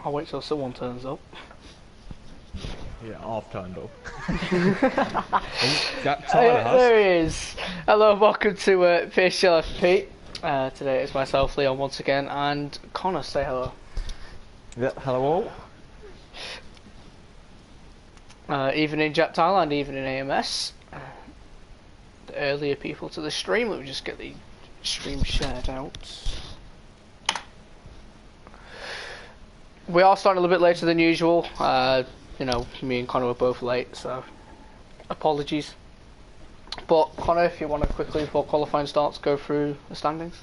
I'll wait till someone turns up. Yeah, I've turned up. Oh, Jack Tyler has. There he is. Hello, welcome to PSGL FP. Today it's myself, Leon, once again, and Connor. Say hello. Yeah, hello all. Evening, Jack Tyler, and evening, AMS. The earlier people to the stream, let me just get the stream shared out. We are starting a little bit later than usual. You know, me and Connor were both late, so apologies. But Connor, if you want to quickly, before qualifying starts, go through the standings.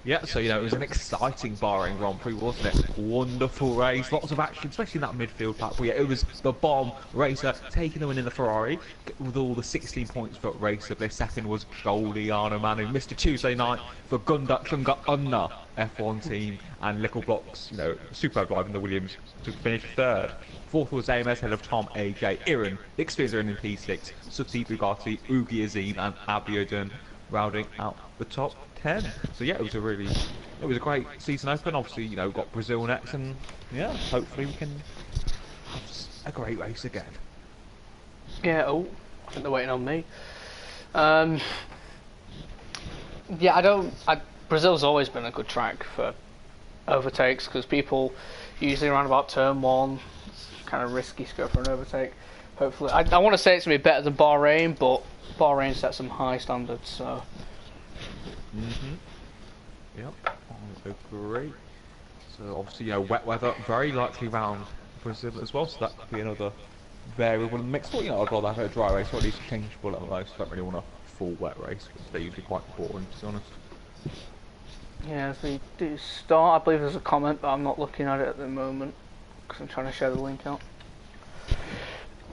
Yeah, so you know, it was an exciting Bahrain Grand Prix, wasn't it? Wonderful race, lots of action, especially in that midfield pack. But yeah, it was the bomb racer taking the win in the Ferrari with all the 16 points for racer. Their second was Giuliano Manu, Mr. Tuesday night for Gunda Chunga Unna F1 team, and Little Blocks, you know, superb driving the Williams to finish third. Fourth was AMS head of Tom, AJ, Iran, the experience in P6, Subti Bugatti, Ugi Azim, and Abiodun rounding out the top 10. So yeah, it was a great season open. Obviously, you know, got Brazil next, and yeah, hopefully we can have a great race again. Yeah, oh, I think they're waiting on me. Yeah, Brazil's always been a good track for overtakes, because people usually around about turn one, it's kind of risky to go for an overtake. Hopefully, I want to say it's going to be better than Bahrain, but Bahrain set some high standards, so... Yep, I agree. So obviously, you know, wet weather very likely round Brazil as well, so that could be another variable in the mix. But you know, I'd rather have a dry race, or at least changeable at most. I don't really want a full wet race, because they're usually quite boring, to be honest. Yeah, as we do start, I believe there's a comment, but I'm not looking at it at the moment, because I'm trying to share the link out.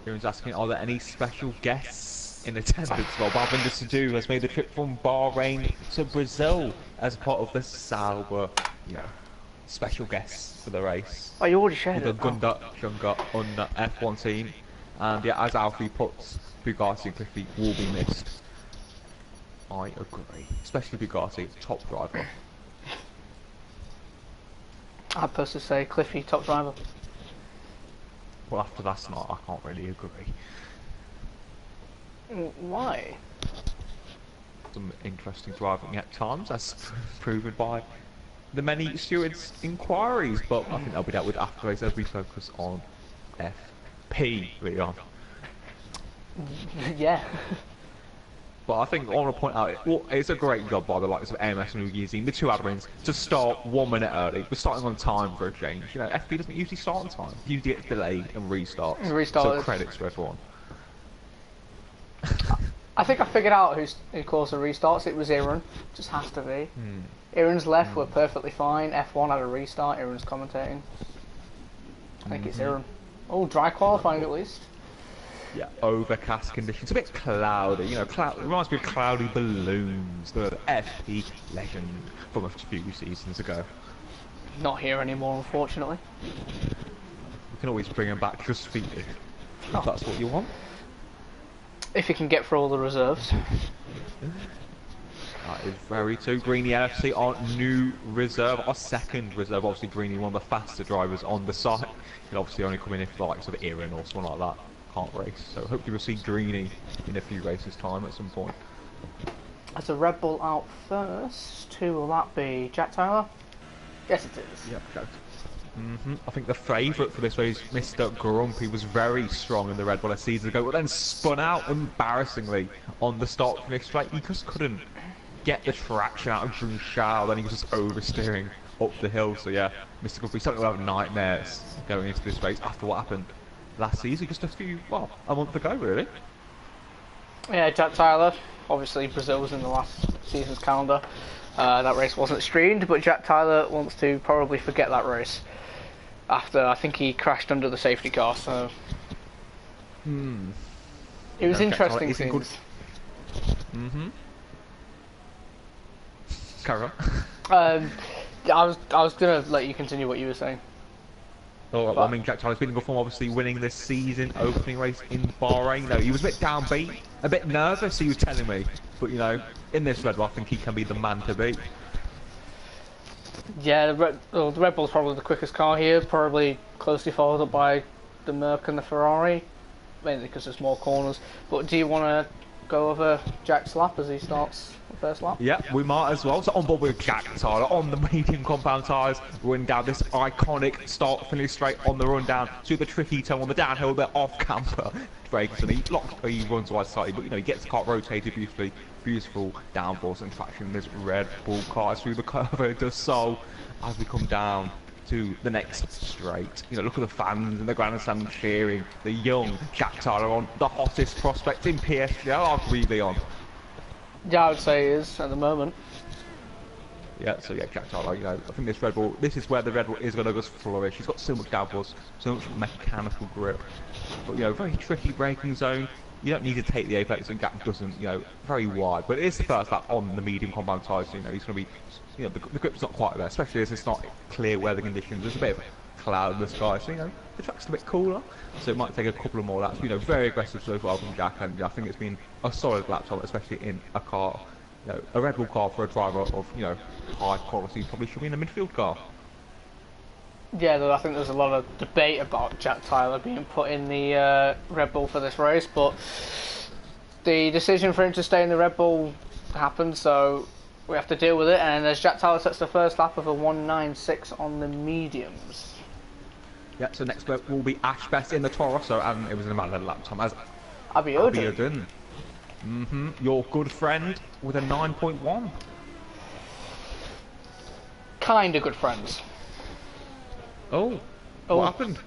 Everyone's asking, are there any special guests in attendance? Well, Balvinder Sadu has made the trip from Bahrain to Brazil as part of the Sauber, you know, special guests for the race. Oh, you already shared the it. Gunda Chunga on the F1 team, and yeah, as Alfie puts, Bugatti and Cliffy will be missed. I agree, especially Bugatti, top driver. I'd personally say Cliffy, top driver. Well, after last night, I can't really agree. Why? Some interesting driving at times, as proven by the many stewards' inquiries, but I think they'll be dealt with after race as we focus on FP, Leon. Yeah. But I think I want to point out, it's a great job by the likes of AMS and Ugizine, the two admins, to start 1 minute early. We're starting on time for a change. You know, FP doesn't usually start on time. It usually gets delayed and restarts. So credits to everyone. I think I figured out who caused the restarts. It was Iran. Just has to be. Iran's left were perfectly fine. F1 had a restart. Iran's commentating. I think it's Iran. Oh, dry qualifying at least. Yeah, overcast conditions, a bit cloudy, you know, it reminds me of Cloudy Balloons, the FP legend from a few seasons ago. Not here anymore, unfortunately. We can always bring him back just for you, if that's what you want. If you can get through all the reserves. That is very true. Greeny LFC, our new reserve, our second reserve. Obviously, Greeny, one of the faster drivers on the site. He'll obviously only come in if like sort of Iran or someone like that can't race. So hopefully we'll see Greeny in a few races' time at some point. As a Red Bull out first, who will that be? Jack Tyler? Yes, it is. Yep, Jack. I think the favourite for this race, Mr. Grumpy, was very strong in the Red Bull a season ago, but then spun out embarrassingly on the start finish straight. He just couldn't get the traction out of Junshao, then he was just oversteering up the hill. So yeah, Mr. Grumpy certainly will have nightmares going into this race after what happened last season, just a month ago really. Yeah, Jack Tyler, obviously Brazil was in the last season's calendar. That race wasn't streamed, but Jack Tyler wants to probably forget that race after I think he crashed under the safety car, so... It was interesting scenes. Carry on. I was gonna let you continue what you were saying. Oh, well, I mean, Jack Tyler's been in good form, obviously winning this season opening race in Bahrain. No, he was a bit downbeat, a bit nervous, he was telling me. But, you know, in this Red Bull, I think he can be the man to beat. Yeah, the Red Bull's probably the quickest car here, probably closely followed up by the Merc and the Ferrari, mainly because there's more corners. But do you want to go over Jack's lap as he starts the first lap? Yeah, we might as well. So on board with Jack Tyler on the medium compound tyres, running down this iconic start finish straight on the run down to the tricky turn on the downhill, a bit off camper. Brakes and he runs wide slightly, but you know he gets the car rotated beautifully. Beautiful downforce and traction in this Red Bull car through the curve. It does so as we come down to the next straight. You know, look at the fans in the grandstand cheering. The young Jack Tyler on, the hottest prospect in PSGL, arguably on. Yeah, I would say he is at the moment. Yeah, so yeah, Jack Tyler, you know, I think this Red Bull, this is where the Red Bull is going to just flourish. He's got so much downforce, so much mechanical grip, but you know, very tricky braking zone. You don't need to take the apex, and Jack doesn't, you know, very wide. But it is the first lap on the medium compound tyres, so, you know, he's going to be, you know, the grip's not quite there, especially as it's not clear weather conditions. There's a bit of cloud in the sky, so, you know, the track's a bit cooler, so it might take a couple of more laps. You know, very aggressive so far from Jack, and I think it's been a solid lap time, especially in a car, you know, a Red Bull car for a driver of, you know, high quality, probably should be in a midfield car. Yeah, though I think there's a lot of debate about Jack Tyler being put in the Red Bull for this race, but the decision for him to stay in the Red Bull happened, so we have to deal with it. And as Jack Tyler sets the first lap of a 1:96 on the mediums. Yeah, so next up will be Ash Best in the Toro, and it was in about a lap time as Abiodun. Your good friend with a 9.1. Kinda good friends. Oh, what happened?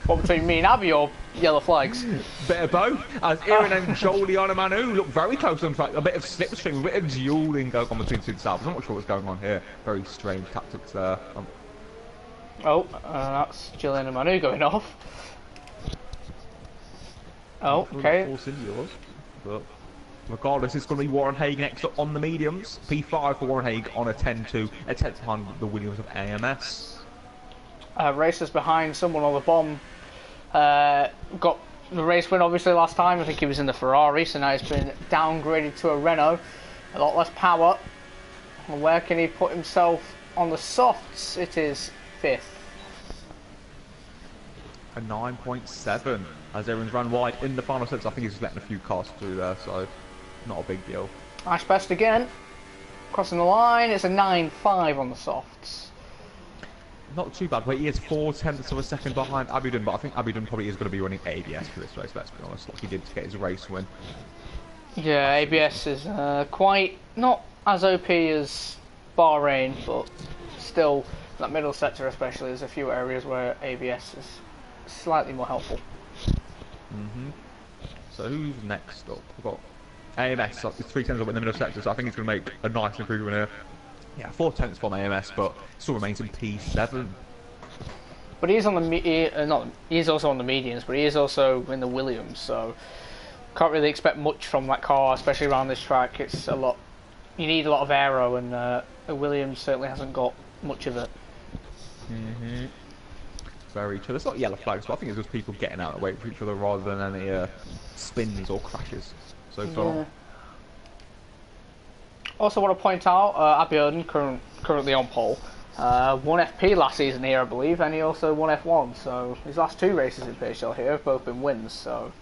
What, between me and Abby or yellow flags? Bit of both. As Iran and Joliana Manu look very close on track. A bit of slipstream, a bit of dueling going on between two sides. I'm not sure what's going on here. Very strange tactics there. That's Juliana Manu going off. Oh, okay. But regardless, it's going to be Warren Haig next up on the mediums. P5 for Warren Haig on a 10-2, a 10th behind the Williams of AMS. Racers behind someone on the bomb. Got the race win obviously last time. I think he was in the Ferrari, so now he's been downgraded to a Renault. A lot less power. And where can he put himself on the softs? It is 5th. A 9.7 as everyone's ran wide in the final sets. I think he's just letting a few cars through there, so not a big deal. Ash Best again. Crossing the line. It's a 9.5 on the softs. Not too bad, but he is 4/10 of a second behind Abiodun, but I think Abiodun probably is going to be running ABS for this race, let's be honest, like he did to get his race win. Yeah, ABS is quite not as OP as Bahrain, but still, that middle sector especially, there's a few areas where ABS is slightly more helpful. So who's next up? We've got AMS, up 3/10 up in the middle sector, so I think he's going to make a nice improvement here. Yeah, 4/10 from AMS, but still remains in P7. But he's on the he's also on the mediums, but he is also in the Williams, so can't really expect much from that car, especially around this track. It's a lot. You need a lot of aero, and the Williams certainly hasn't got much of it. Very true. There's not yellow flags, but I think it's just people getting out of the way for each other rather than any spins or crashes so far. Yeah. Also want to point out, Abiodun currently on pole. Won FP last season here, I believe, and he also won F1, so his last 2 races in PSGL here have both been wins, so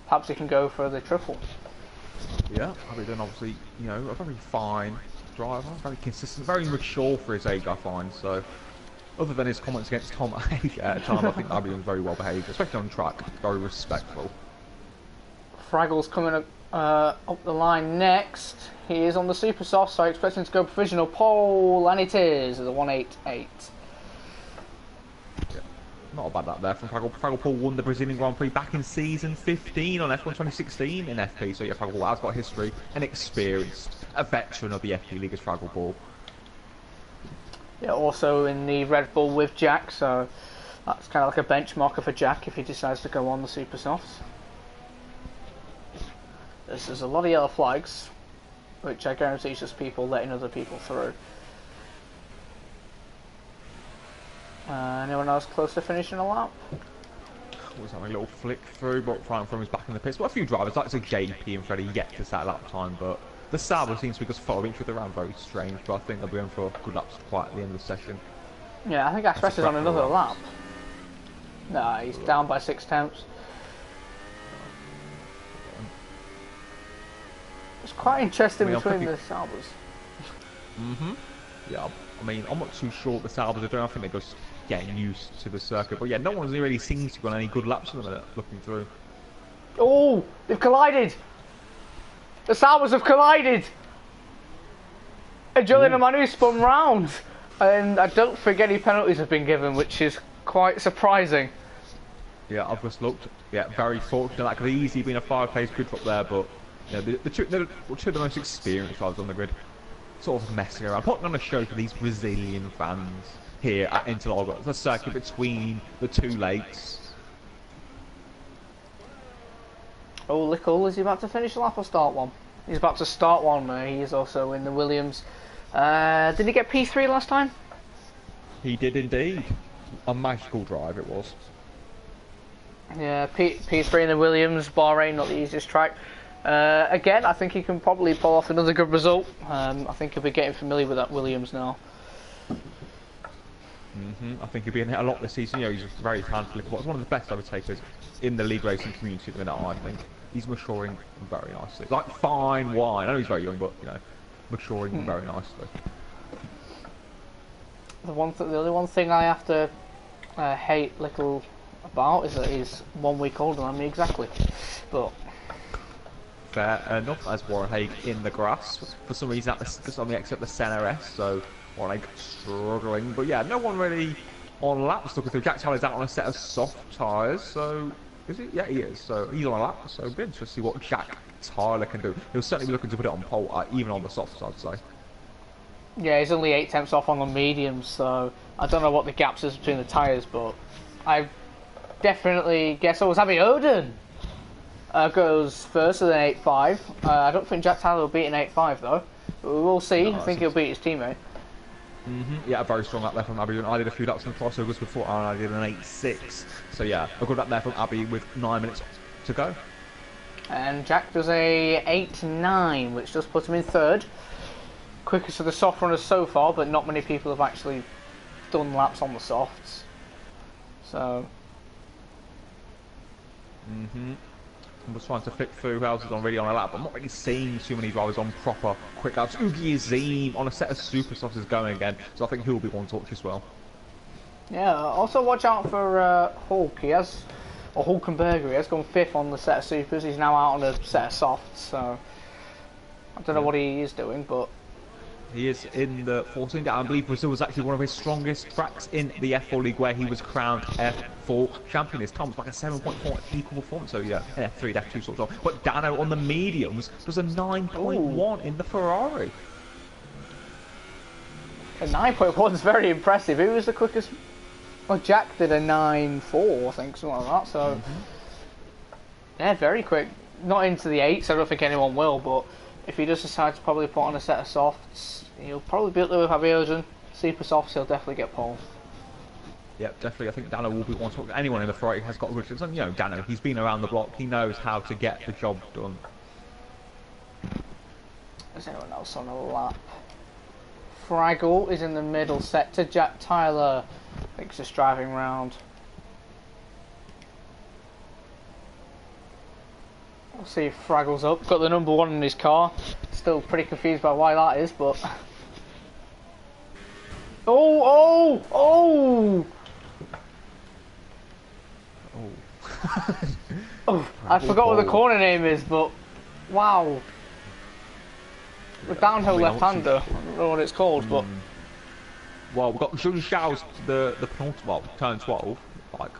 perhaps he can go for the triple. Yeah, Abiodun obviously, you know, a very fine driver, very consistent, very mature for his age, I find, so other than his comments against Tom at time, I think Abiodun's very well behaved, especially on track, very respectful. Fraggle's coming up the line next. He is on the super soft, so I expect him to go provisional pole, and it is the 188. Yeah, not a bad lap there from Fraggle. Fraggle Paul won the Brazilian Grand Prix back in season 15 on F1 2016 in FP, so yeah, Fraggle has got history and experience. A veteran of the FP League as Fraggle Paul. Yeah, also in the Red Bull with Jack, so that's kind of like a benchmarker for Jack if he decides to go on the super softs. There's a lot of yellow flags, which I guarantee is just people letting other people through. Anyone else close to finishing a lap? Was having a little flick through, but Brian from is back in the pits. But a few drivers, like so JP and Freddie, yet to set lap time, but The Sauber seems to be just following each other around, very strange, but I think they'll be in for good laps quite at the end of the session. Yeah, I think Express is on another lap. Nah, he's down by 6 tenths. It's quite interesting between the Saubers. Yeah, I mean, I'm not too sure what the Saubers are doing. I think they're just getting used to the circuit. But yeah, no one's really seems to be on any good laps at the minute, looking through. Oh, they've collided! The Saubers have collided! And Julian Manu spun round! And I don't think any penalties have been given, which is quite surprising. Yeah, I've just looked. Yeah, very fortunate. That could have easily been a 5-place grid up there, but you know, the two of the most experienced drivers on the grid sort of messing around. Putting on a show for these Brazilian fans here at Interlagos. The circuit between the two lakes. Oh, Lickle, is he about to finish a lap or start one? He's about to start one. He is also in the Williams. Did he get P3 last time? He did indeed. A magical drive it was. Yeah, P3 in the Williams. Bahrain, not the easiest track. Again, I think he can probably pull off another good result. I think he'll be getting familiar with that Williams now. I think he'll be in it a lot this season. You know, he's very talented. He's one of the best overtakers in the league racing community at the minute, I think. He's maturing very nicely. Like fine wine. I know he's very young, but you know, maturing very nicely. The only one thing I have to hate Lickle about is that he's 1 week older than me exactly. But fair enough, as Warren Haig in the grass. For some reason, that's only except the Senna S, so Warren Haig struggling. But yeah, no one really on laps looking through. Jack Tyler's out on a set of soft tyres, so is he? Yeah, he is. So he's on a lap, so it'll be interesting to see what Jack Tyler can do. He'll certainly be looking to put it on pole, even on the softs, I'd say. Yeah, he's only 8 tenths off on the mediums, so I don't know what the gaps is between the tyres, but I definitely guess it was Abby Oden. Goes first with an 8.5. I don't think Jack Tyler will beat an 8.5 though. But we will see. No, I think he'll beat his teammate. Yeah, a very strong lap there from Abby. I did a few laps in the crossovers before, and I did an 8.6. So yeah, a good lap there from Abby with 9 minutes to go. And Jack does a 8.9, which does put him in third. Quickest of the soft runners so far, but not many people have actually done laps on the softs. So. I'm just trying to flick through who else is really on a lap. I'm not really seeing too many drivers on proper quick laps. Ugi Azim on a set of super softs is going again, so I think he'll be one to watch as well. Yeah, also watch out for Hulk. Hulkenberger. He has gone 5th on the set of supers. He's now out on a set of softs, so I don't know what he is doing, but he is in the 14th. I believe Brazil was actually one of his strongest tracks in the F4 League, where he was crowned F4 champion. His time was like a 7.4 equal performance, so yeah, F3 and F2 sort of. But Dano on the mediums does a 9.1 in the Ferrari. A 9.1 is very impressive. Who was the quickest? Well, Jack did a 9.4, I think, something like that. So yeah, very quick. Not into the 8s. I don't think anyone will, but if he does decide to probably put on a set of softs, he'll probably be up there with Aviogen. Super softs, he'll definitely get pole. Yep, definitely. I think Dano will be one to talk. Anyone in the Ferrari has got good. You know, Dano, he's been around the block. He knows how to get the job done. Is anyone else on a lap? Fraggle is in the middle set to Jack Tyler. I think he's just driving round. We'll see if Fraggle's up. Got the number 1 in his car. Still pretty confused by why that is, but oh! I forgot what the corner name is, but wow. The downhill left-hander. I don't know what it's called, but well, we've got Jun Xiao's the penultimate, well, turn 12, like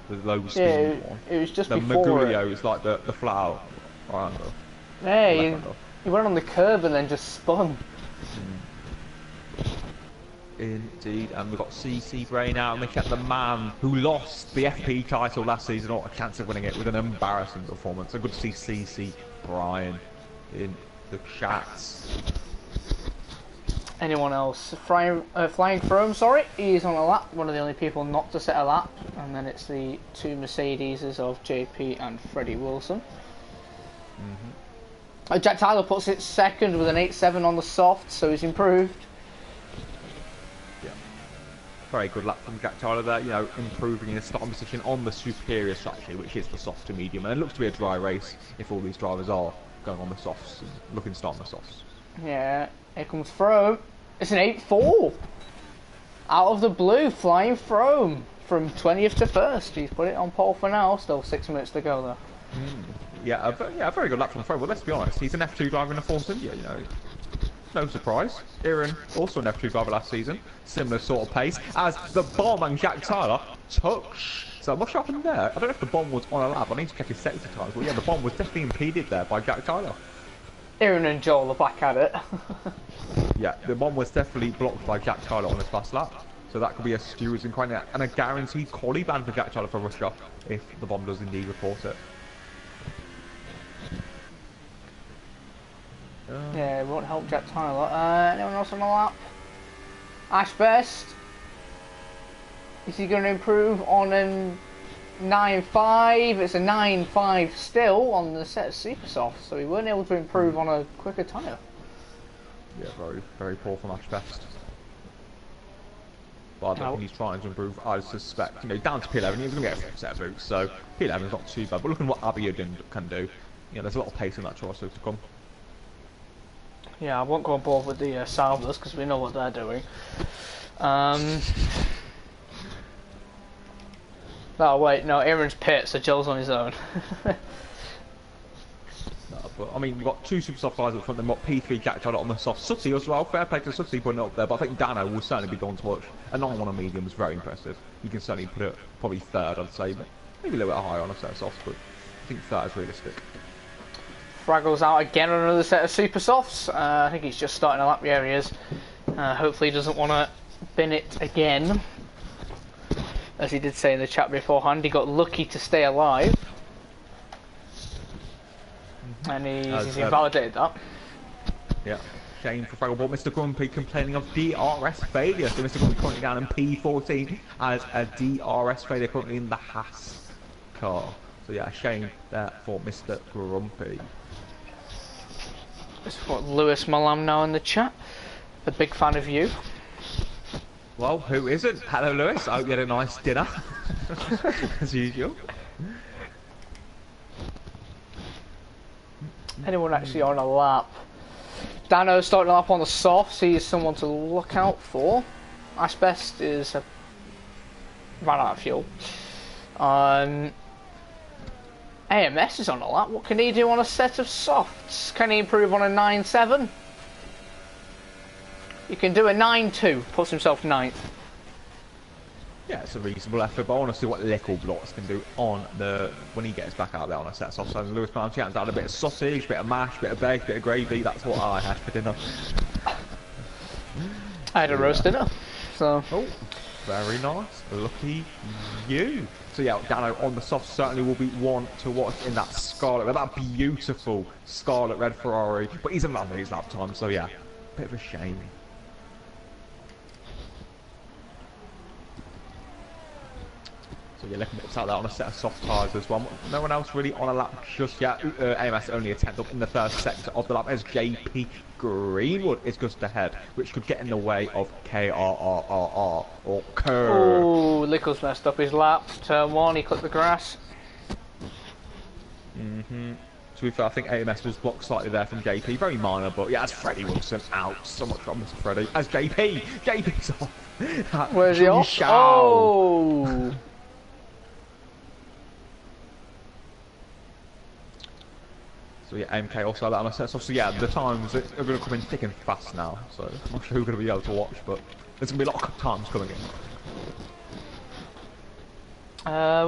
the low speed one. It was just the before Magulio is like the flower. Yeah, he went on the curb and then just spun. Indeed, and we've got CC Bray now, and we kept the man who lost the FP title last season, or a chance of winning it, with an embarrassing performance. So good to see CC Brian in the chats. Anyone else? Flying Throne, sorry, he's on a lap. One of the only people not to set a lap, and then it's the 2 Mercedeses of JP and Freddie Wilson. Jack Tyler puts it second with an 8.7 on the soft, so he's improved. Yeah. Very good lap from Jack Tyler there, you know, improving his starting position on the superior strategy, which is the soft to medium. And it looks to be a dry race if all these drivers are going on the softs and looking to start on the softs. Yeah, here comes Frome. It's an 8.4. Out of the blue, flying Frome from 20th to 1st. He's put it on pole for now, still 6 minutes to go there. Yeah, a very good lap from Frome. Well, let's be honest, he's an F2 driver in a Force India, you know. No surprise. Aaron, also an F2 driver last season. Similar sort of pace as the bomb and Jack Tyler touch. So what's happened there? I don't know if the bomb was on a lap. I need to check his sector times. But yeah, the bomb was definitely impeded there by Jack Tyler. Aaron and Joel are back at it. Yeah, the bomb was definitely blocked by Jack Tyler on his fast lap. So that could be a skew and a guaranteed quali ban for Jack Tyler for Russia if the bomb does indeed report it. Yeah, it won't help Jack Tyler. Anyone else on the lap? Ash Best. Is he going to improve on a 9.5? It's a 9.5 still on the set of Super Soft, so he weren't able to improve on a quicker tyre. Yeah, very, very poor from Ash Best. But I don't think he's trying to improve, I suspect. You know, down to P11, he was going to get a set of boots, so P11's not too bad. But looking at what Abiodun can do, you know, there's a lot of pace in that chassis to come. Yeah, I won't go on board with the Salvers because we know what they're doing. Oh wait, no, Aaron's pit, so Joel's on his own. But I mean, we've got two super soft guys up front, then we've got P3 Jack Tyler on the soft. Sutty as well, fair play to Sutty putting it up there, but I think Dano will certainly be going to watch. A 9-1 on medium was very impressive. You can certainly put it probably third, I'd say, but maybe a little bit higher on a set of softs, but I think third is realistic. Fraggle's out again on another set of super softs. I think he's just starting a lap. Yeah, he is. Hopefully he doesn't want to bin it again. As he did say in the chat beforehand, he got lucky to stay alive. And he's invalidated that. Yeah, shame for Fraggle, but Mr. Grumpy complaining of DRS failure. So Mr. Grumpy currently down in P14 as a DRS failure currently in the Haas car. So yeah, shame there for Mr. Grumpy. That's what Lewis Malam now in the chat. A big fan of you. Well, who isn't? Hello, Lewis. I hope you had a nice dinner, as usual. Anyone actually on a lap? Dano starting a lap on the softs. He is someone to look out for. Asbest is ran out of fuel. AMS is on a lap. What can he do on a set of softs? Can he improve on a 9.7? He can do a 9.2. Puts himself 9th. Yeah, it's a reasonable effort, but I want to see what Little Blocks can do on the when he gets back out there on a set of softs. So Lewis Brown's had a bit of sausage, bit of mash, bit of bacon, bit of gravy. That's what I had for dinner. I had a roast dinner. So. Oh, very nice. Lucky you. So yeah, Dano on the soft certainly will be one to watch in that scarlet, that beautiful scarlet red Ferrari. But he's around his lap time, so yeah, bit of a shame. So yeah, looking out there on a set of soft tyres as well. No one else really on a lap just yet. AMS only a 10th up in the first sector of the lap as JP Greenwood is just ahead, which could get in the way of KRRRR or Kerr. Oh, Lickle's messed up his lap. Turn 1, he cut the grass. To be fair, I think AMS was blocked slightly there from JP, very minor, but yeah, as Freddie Wilson out. So much from Mr. Freddie. As JP's off. Where's he off? Oh! So yeah, MK also had that on a set. So yeah, the times are going to come in thick and fast now. So I'm not sure who's going to be able to watch, but there's going to be a lot of times coming in.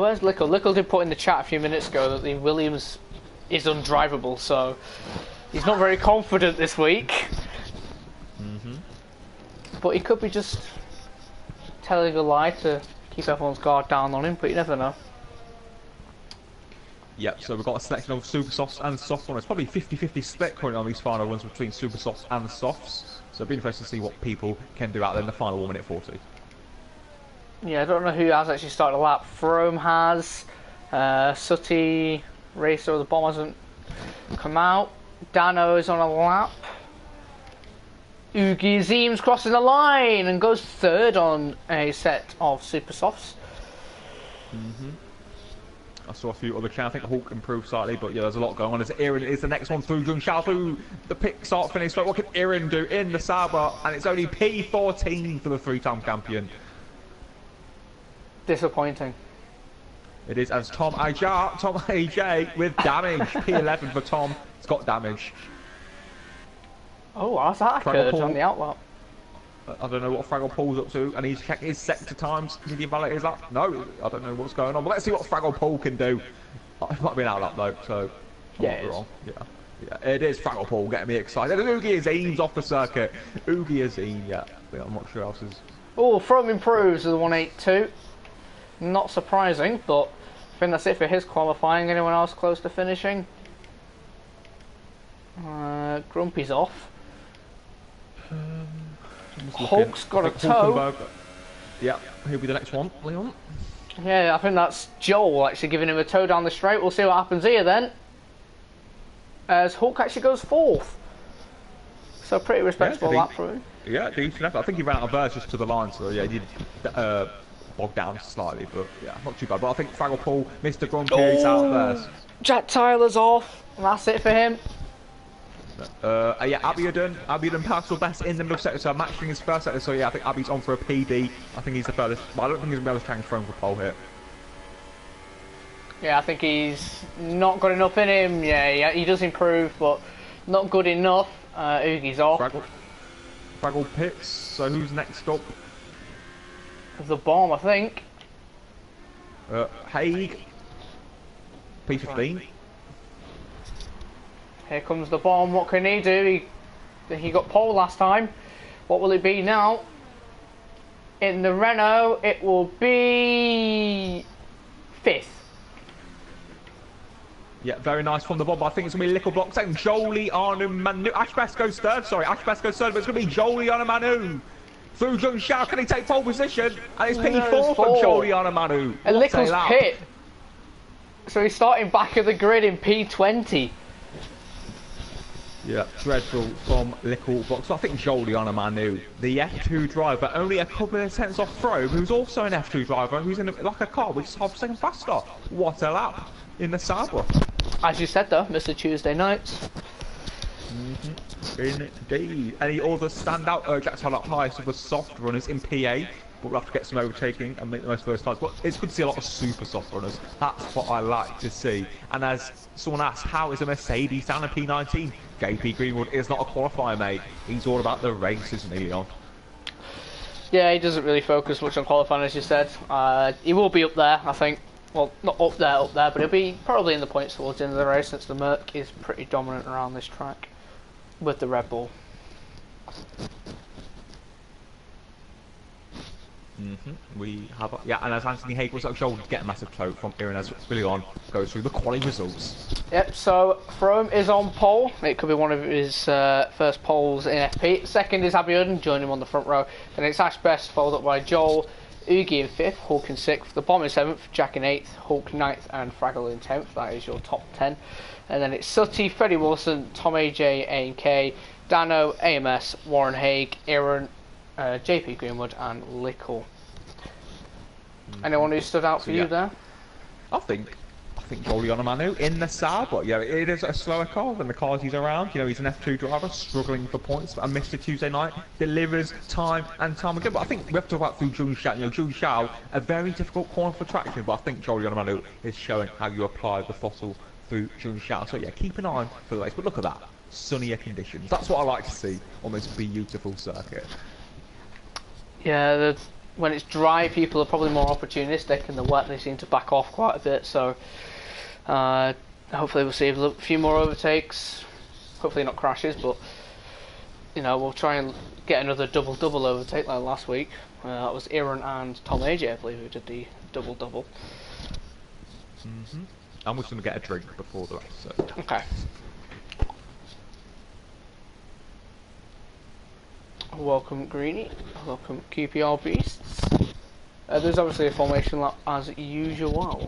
Where's Lickle? Lickle did put in the chat a few minutes ago that the Williams is undrivable, so he's not very confident this week. But he could be just telling a lie to keep everyone's guard down on him, but you never know. Yep, so we've got a selection of super softs and soft ones. It's probably 50-50 split currently on these final runs between super softs and softs. So it'll be interesting to see what people can do out there in the final 1 minute 40. Yeah, I don't know who has actually started a lap. Frome has, Sutty, Racer, the bomb hasn't come out. Dano is on a lap. Ugi Azim's crossing the line and goes third on a set of super softs. I saw a few other channels. I think Hawk improved slightly, but yeah, there's a lot going on. As Iran is the next one through, Jun Xiao through the pick start finish. So what can Iran do in the Sabre? And it's only P14 for the three-time champion. Disappointing. It is as Tom AJ with damage. P11 for Tom. It's got damage. Oh, how's that occurred on the outlap? I don't know what Fraggle Paul's up to, and he's checking his sector times. Did he validate his lap? No, I don't know what's going on. But let's see what Fraggle Paul can do. It might be an outlap though, so yeah, it is. Yeah, it is Fraggle Paul getting me excited. And Oogie Azim's off the circuit. Oogie Azim, yeah. I'm not sure who else is. Oh, From improves to the 182. Not surprising, but I think that's it for his qualifying. Anyone else close to finishing? Grumpy's off. Hulk's got a toe. Yeah, he'll be the next one, Leon. Yeah, I think that's Joel actually giving him a toe down the straight. We'll see what happens here then. As Hulk actually goes fourth. So pretty respectable lap for him. Yeah, decent effort. I think he ran out of verse just to the line, so yeah, he did bog down slightly, but yeah, not too bad. But I think Fraggle Paul, Mr. Grumpy, he's out first. Jack Tyler's off, and that's it for him. Yeah, Abiodun personal best in the middle sector, so matching his first sector. So yeah, I think Abby's on for a PB. I think he's the furthest, but I don't think he's gonna be able to change throne for pole here. Yeah, I think he's not got enough in him. Yeah, he does improve, but not good enough. Oogie's off. Fraggle pits. So who's next up? The bomb, I think. Haig. P15. Here comes the bomb. What can he do? He got pole last time. What will it be now? In the Renault, it will be 5th. Yeah, very nice from the bomb. I think it's going to be Little Block second. Jolie Manu. Ashbest goes third. Sorry, Ashbest goes third, but it's going to be Jolie Manu. Through Jung Xiao, can he take pole position? And it's P4 for Jolie Manu. And Little's pit. So he's starting back of the grid in P20. Yeah, dreadful from Little Box. So I think Jolie Manu, the F2 driver, only a couple of tenths off Frobe, who's also an F2 driver, who's in like a car which is half a second faster. What a lap in the Sabre. As you said though, Mr. Tuesday Nights. Indeed. Any other standout? Jack's highlight highest of the soft runners in PA, but we'll have to get some overtaking and make the most of those times. But it's good to see a lot of super soft runners. That's what I like to see. And as someone asked, how is a Mercedes down in P19? JP Greenwood is not a qualifier, mate. He's all about the race, isn't he, Leon? Yeah, he doesn't really focus much on qualifying, as you said. He will be up there, I think. Well, not up there, but he'll be probably in the points towards the end of the race, since the Merc is pretty dominant around this track with the Red Bull. We have, and as Anthony Haig was shoulder to get a massive toe from Iran as Leon goes through the quali results. Yep, so Frome is on pole. It could be one of his first poles in FP. Second is Abiodun, joining him on the front row. Then it's Ash Best, followed up by Joel, Oogie in 5th, Hulk in 6th, the Bomb in 7th, Jack in 8th, Hulk 9th, and Fraggle in 10th. That is your top 10. And then it's Sutty, Freddie Wilson, Tom AJ, A&K, Dano, AMS, Warren Haig, Aaron, JP Greenwood, and Lickle. Anyone who stood out for you there? I think Jolie Manu in the Sabre. Yeah, it is a slower car than the cars he's around. You know, he's an F2 driver, struggling for points. And Mr. Tuesday Night delivers time and time again. But I think we have to talk about through Jun Xiao. You know, Jun Xiao, a very difficult corner for traction. But I think Jolie Manu is showing how you apply the fossil through Jun Xiao. So yeah, keep an eye for the race. But look at that, sunnier conditions. That's what I like to see on this beautiful circuit. Yeah, when it's dry, people are probably more opportunistic, and the wet they seem to back off quite a bit. So hopefully we'll see a few more overtakes. Hopefully not crashes, but you know, we'll try and get another double overtake like last week. That was Aaron and Tom AJ, I believe, who did the double. I'm just going to get a drink before the race. So. Okay. Welcome Greenie, welcome QPR Beasts. There's obviously a formation lap as usual.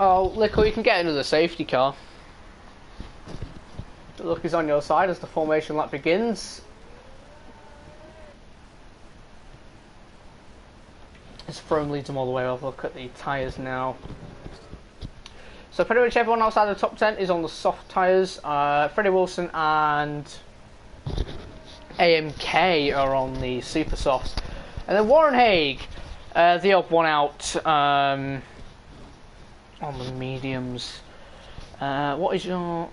Oh, Lickle, you can get into the safety car. The luck is on your side as the formation lap begins. As Frome leads them all the way. I'll look at the tyres now. So pretty much everyone outside the top 10 is on the soft tyres. Freddie Wilson and AMK are on the super softs. And then Warren Haig, the odd one out on the mediums. What is your...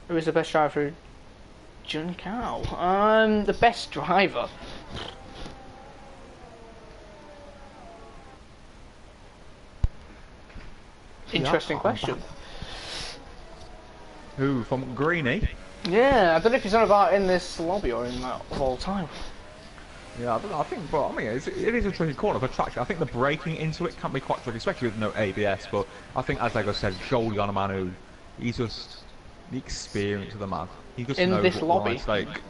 Who is the best driver for Jun Cao? The best driver... Interesting question. Who, from Greenie? Yeah, I don't know if he's on about in this lobby or in that of all time. Yeah, I think, but I mean, it is a tricky corner for traction. I think the braking into it can be quite tricky, especially with no ABS. But I think, as Lego said, Joel Yonamanu, he's just the experience of the man. He just in knows this what lobby. life's like.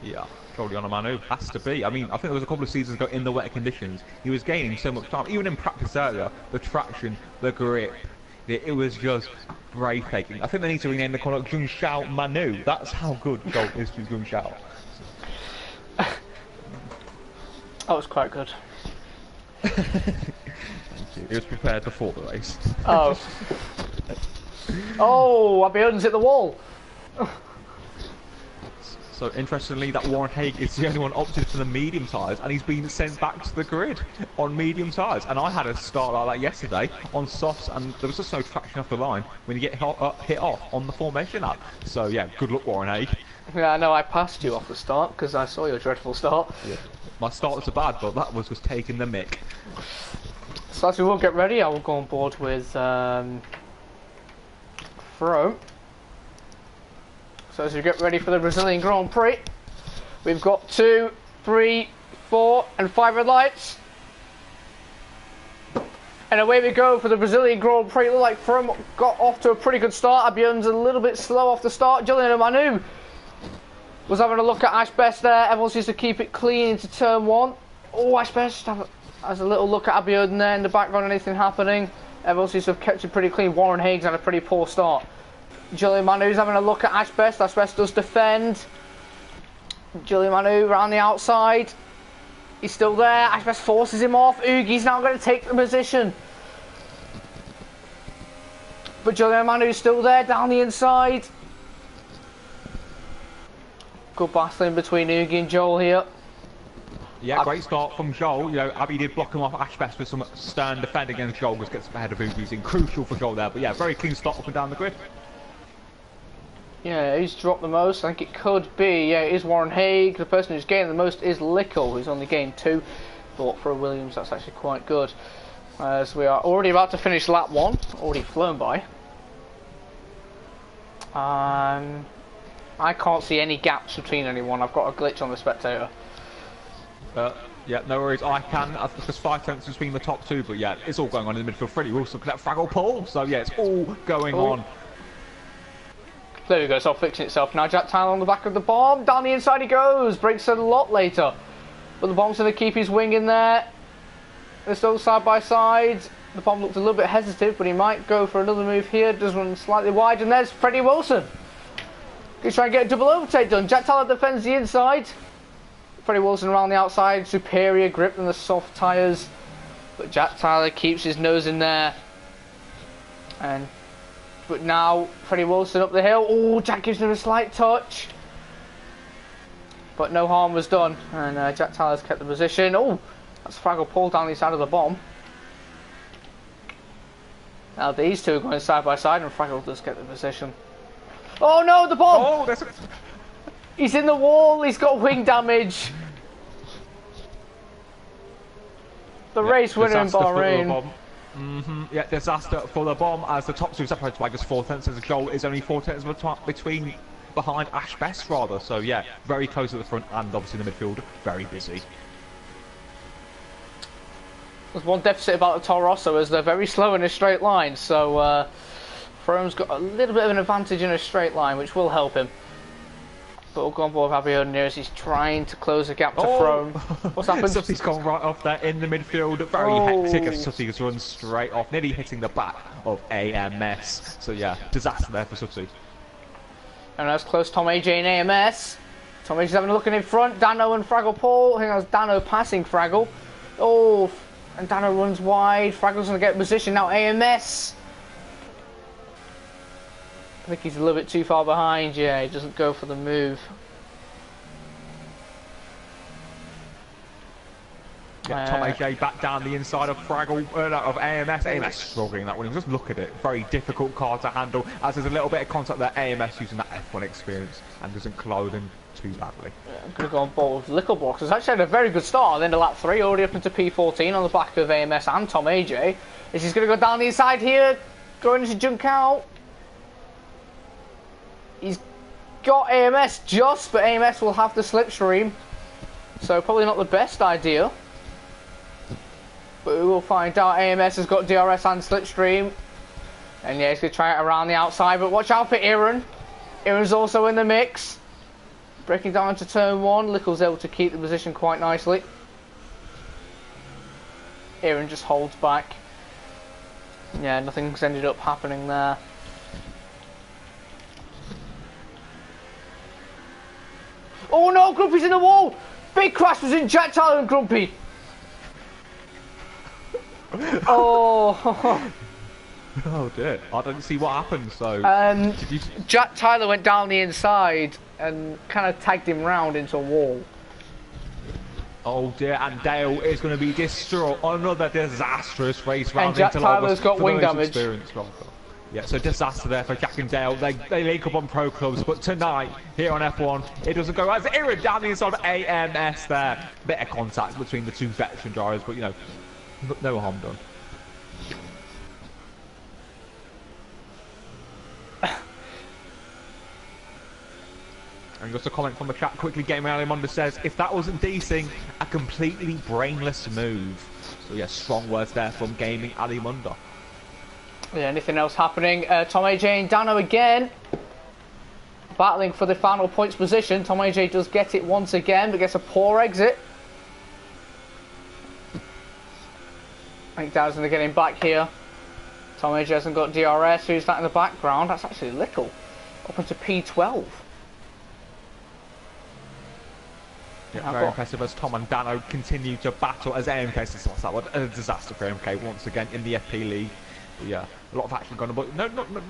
Yeah, Joel Yonamanu has to be. I mean, I think there was a couple of seasons ago in the wetter conditions, he was gaining so much time, even in practice earlier. The traction, the grip, it was just breathtaking. I think they need to rename the corner Jun Xiao Manu. That's how good Joel is to Jun Xiao. That was quite good. Thank you. He was prepared before the race. Oh. Oh, Abiodun's hit the wall. So interestingly, that Warren Haig is the only one opted for the medium tyres, and he's been sent back to the grid on medium tyres. And I had a start like that yesterday on softs, and there was just no traction off the line when you get hit off on the formation lap. So yeah, good luck, Warren Haig. Yeah, I know I passed you off the start because I saw your dreadful start. Yeah. My start was bad, but that was just taking the mick. So as we will get ready, I will go on board with Frome. So as we get ready for the Brazilian Grand Prix, we've got 2, 3, 4 and 5 red lights. And away we go for the Brazilian Grand Prix. It looked like Frome got off to a pretty good start. Abion's a little bit slow off the start. Julian Manu was having a look at Ashbest there. Everyone seems to keep it clean into turn 1. Oh, Ashbest has a little look at Abiodun there in the background, anything happening. Everyone seems to have kept it pretty clean. Warren Haig's had a pretty poor start. Julian Manu's having a look at Ashbest. Ashbest does defend. Julian Manu around the outside. He's still there. Ashbest forces him off. Ugi's now going to take the position. But Julian Manu's still there down the inside. Good battling between Ugi and Joel here. Yeah, great start from Joel. You know, Abby did block him off Ashbest with some stern defending against Joel, which gets ahead of Ugi's. Crucial for Joel there. But yeah, very clean start up and down the grid. Yeah, who's dropped the most? I think it could be, yeah, it is Warren Haig. The person who's gained the most is Lickle, who's only gained 2. But for a Williams, that's actually quite good. As we are already about to finish lap 1, already flown by. I can't see any gaps between anyone. I've got a glitch on the spectator. Yeah, no worries. I can. There's 5 tenths between the top 2, but yeah, it's all going on in the midfield. Freddie Wilson can that Fraggle pole. So yeah, it's all going on. There we go, it's all fixing itself now. Jack Tyler on the back of the bomb. Down the inside he goes. Breaks a lot later. But the bomb's going to keep his wing in there. They're still side by side. The bomb looked a little bit hesitant, but he might go for another move here. Does run slightly wide, and there's Freddie Wilson. He's trying to get a double overtake done. Jack Tyler defends the inside. Freddie Wilson around the outside. Superior grip than the soft tyres. But Jack Tyler keeps his nose in there. But now Freddie Wilson up the hill. Oh, Jack gives him a slight touch. But no harm was done. And Jack Tyler's kept the position. Oh, that's Fraggle pulled down the side of the bomb. Now these two are going side by side and Fraggle does get the position. Oh no, the bomb! Oh, that's He's in the wall, he's got wing damage. The race winner in Bahrain. Yeah, disaster for the bomb as the top 2 separated by just 4 tenths as Joel is only 4 tenths behind Ashbest rather. So yeah, very close at the front and obviously in the midfield, very busy. There's one deficit about the Toro Rosso as they're very slow in a straight line, so Frome's got a little bit of an advantage in a straight line, which will help him. But we'll go on board with Abiodun here as he's trying to close the gap to Oh. Throne. What's happened? Sutty's gone right off there in the midfield. Very hectic as Sutty's run straight off, nearly hitting the back of AMS. So yeah, disaster there for Sutty. And that's close Tom AJ and AMS. Tom AJ's having a look in front. Dano and Fraggle Paul. I think that's Dano passing Fraggle. Oh, and Dano runs wide. Fraggle's going to get in position now. AMS. I think he's a little bit too far behind. Yeah, he doesn't go for the move. Yeah, Tom AJ back down the inside of Fraggle, of AMS. AMS struggling that one. Just look at it. Very difficult car to handle. As there's a little bit of contact there, AMS using that F1 experience and doesn't collide him too badly. Yeah, I'm going to go on board with Lickleblocks. It's actually had a very good start. Then to lap 3, already up into P14 on the back of AMS and Tom AJ. Is he's going to go down the inside here, going into junk out. He's got AMS just, but AMS will have the slipstream. So probably not the best idea. But we will find out. AMS has got DRS and slipstream. And yeah, he's going to try it around the outside. But watch out for Aaron. Aaron's also in the mix. Breaking down into turn 1. Lickle's able to keep the position quite nicely. Aaron just holds back. Yeah, nothing's ended up happening there. Oh no, Grumpy's in the wall! Big crash was in Jack Tyler and Grumpy. Oh. Oh dear, I don't see what happened, so... Jack Tyler went down the inside and kind of tagged him round into a wall. Oh dear, and Dale is going to be distraught. Another disastrous race round. And Jack Tyler's got wing damage. Yeah, so disaster there for Jack and Dale. They link up on pro clubs, but tonight, here on F1, it doesn't go as Aaron down the inside of AMS there. Bit of contact between the two veteran drivers, but you know, no harm done. And just a comment from the chat quickly, Game Alimonda says, if that wasn't decing, a completely brainless move. So yeah, strong words there from Gaming Alimonda. Yeah, anything else happening? Tom AJ and Dano again. Battling for the final points position. Tom AJ does get it once again, but gets a poor exit. I think Dano's going to get him back here. Tom AJ hasn't got DRS. Who's that in the background? That's actually Little. Up into P12. Yeah, very impressive as Tom and Dano continue to battle as AMK says that was a disaster for AMK once again in the FP League. But yeah, a lot of action going on, but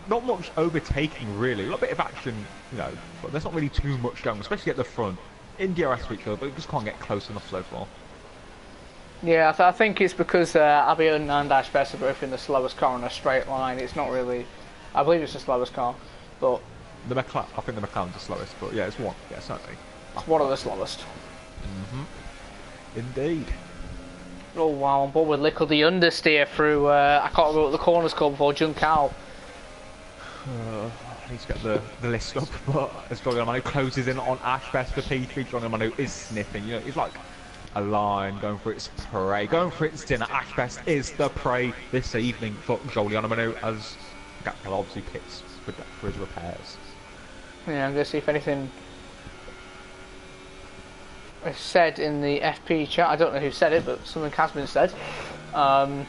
not much overtaking really. A little bit of action, you know, but there's not really too much going, especially at the front. In DRS to each other, but we just can't get close enough so far. Yeah, I think it's because Abiodun and Ashbest are both in the slowest car on a straight line. It's not really, I believe it's the slowest car, but the McLaren, I think the McLaren's the slowest, but yeah, it's one. Yeah, certainly. It's one of the slowest. Indeed. Oh wow, on board with Lickle, the understeer through, I can't remember what the corner's called before, Juncal. I need to get the list up, but as Johnny Manu closes in on Ashbest for P3, Johnny Manu is sniffing, you know, he's like a lion going for its prey, going for its dinner. Ashbest is the prey this evening for Julian Manu as Gapel obviously pits for his repairs. Yeah, I'm going to see if anything is said in the FP chat. I don't know who said it, but something has been said. And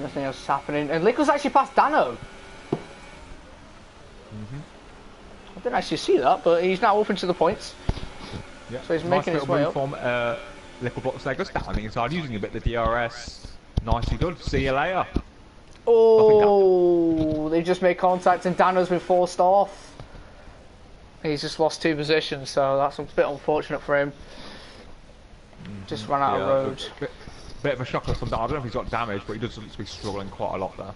nothing else is happening. And Lickle's actually passed Dano. I didn't actually see that, but he's now open to the points. Yeah. So he's making his way up. From Lickleblocks there, goes down the inside, using a bit of the DRS. Nicely done. See you later. Oh, they just made contact and Dano's been forced off. He's just lost 2 positions, so that's a bit unfortunate for him. Just ran out of road. Bit of a shocker from that. I don't know if he's got damage, but he does seem to be struggling quite a lot there.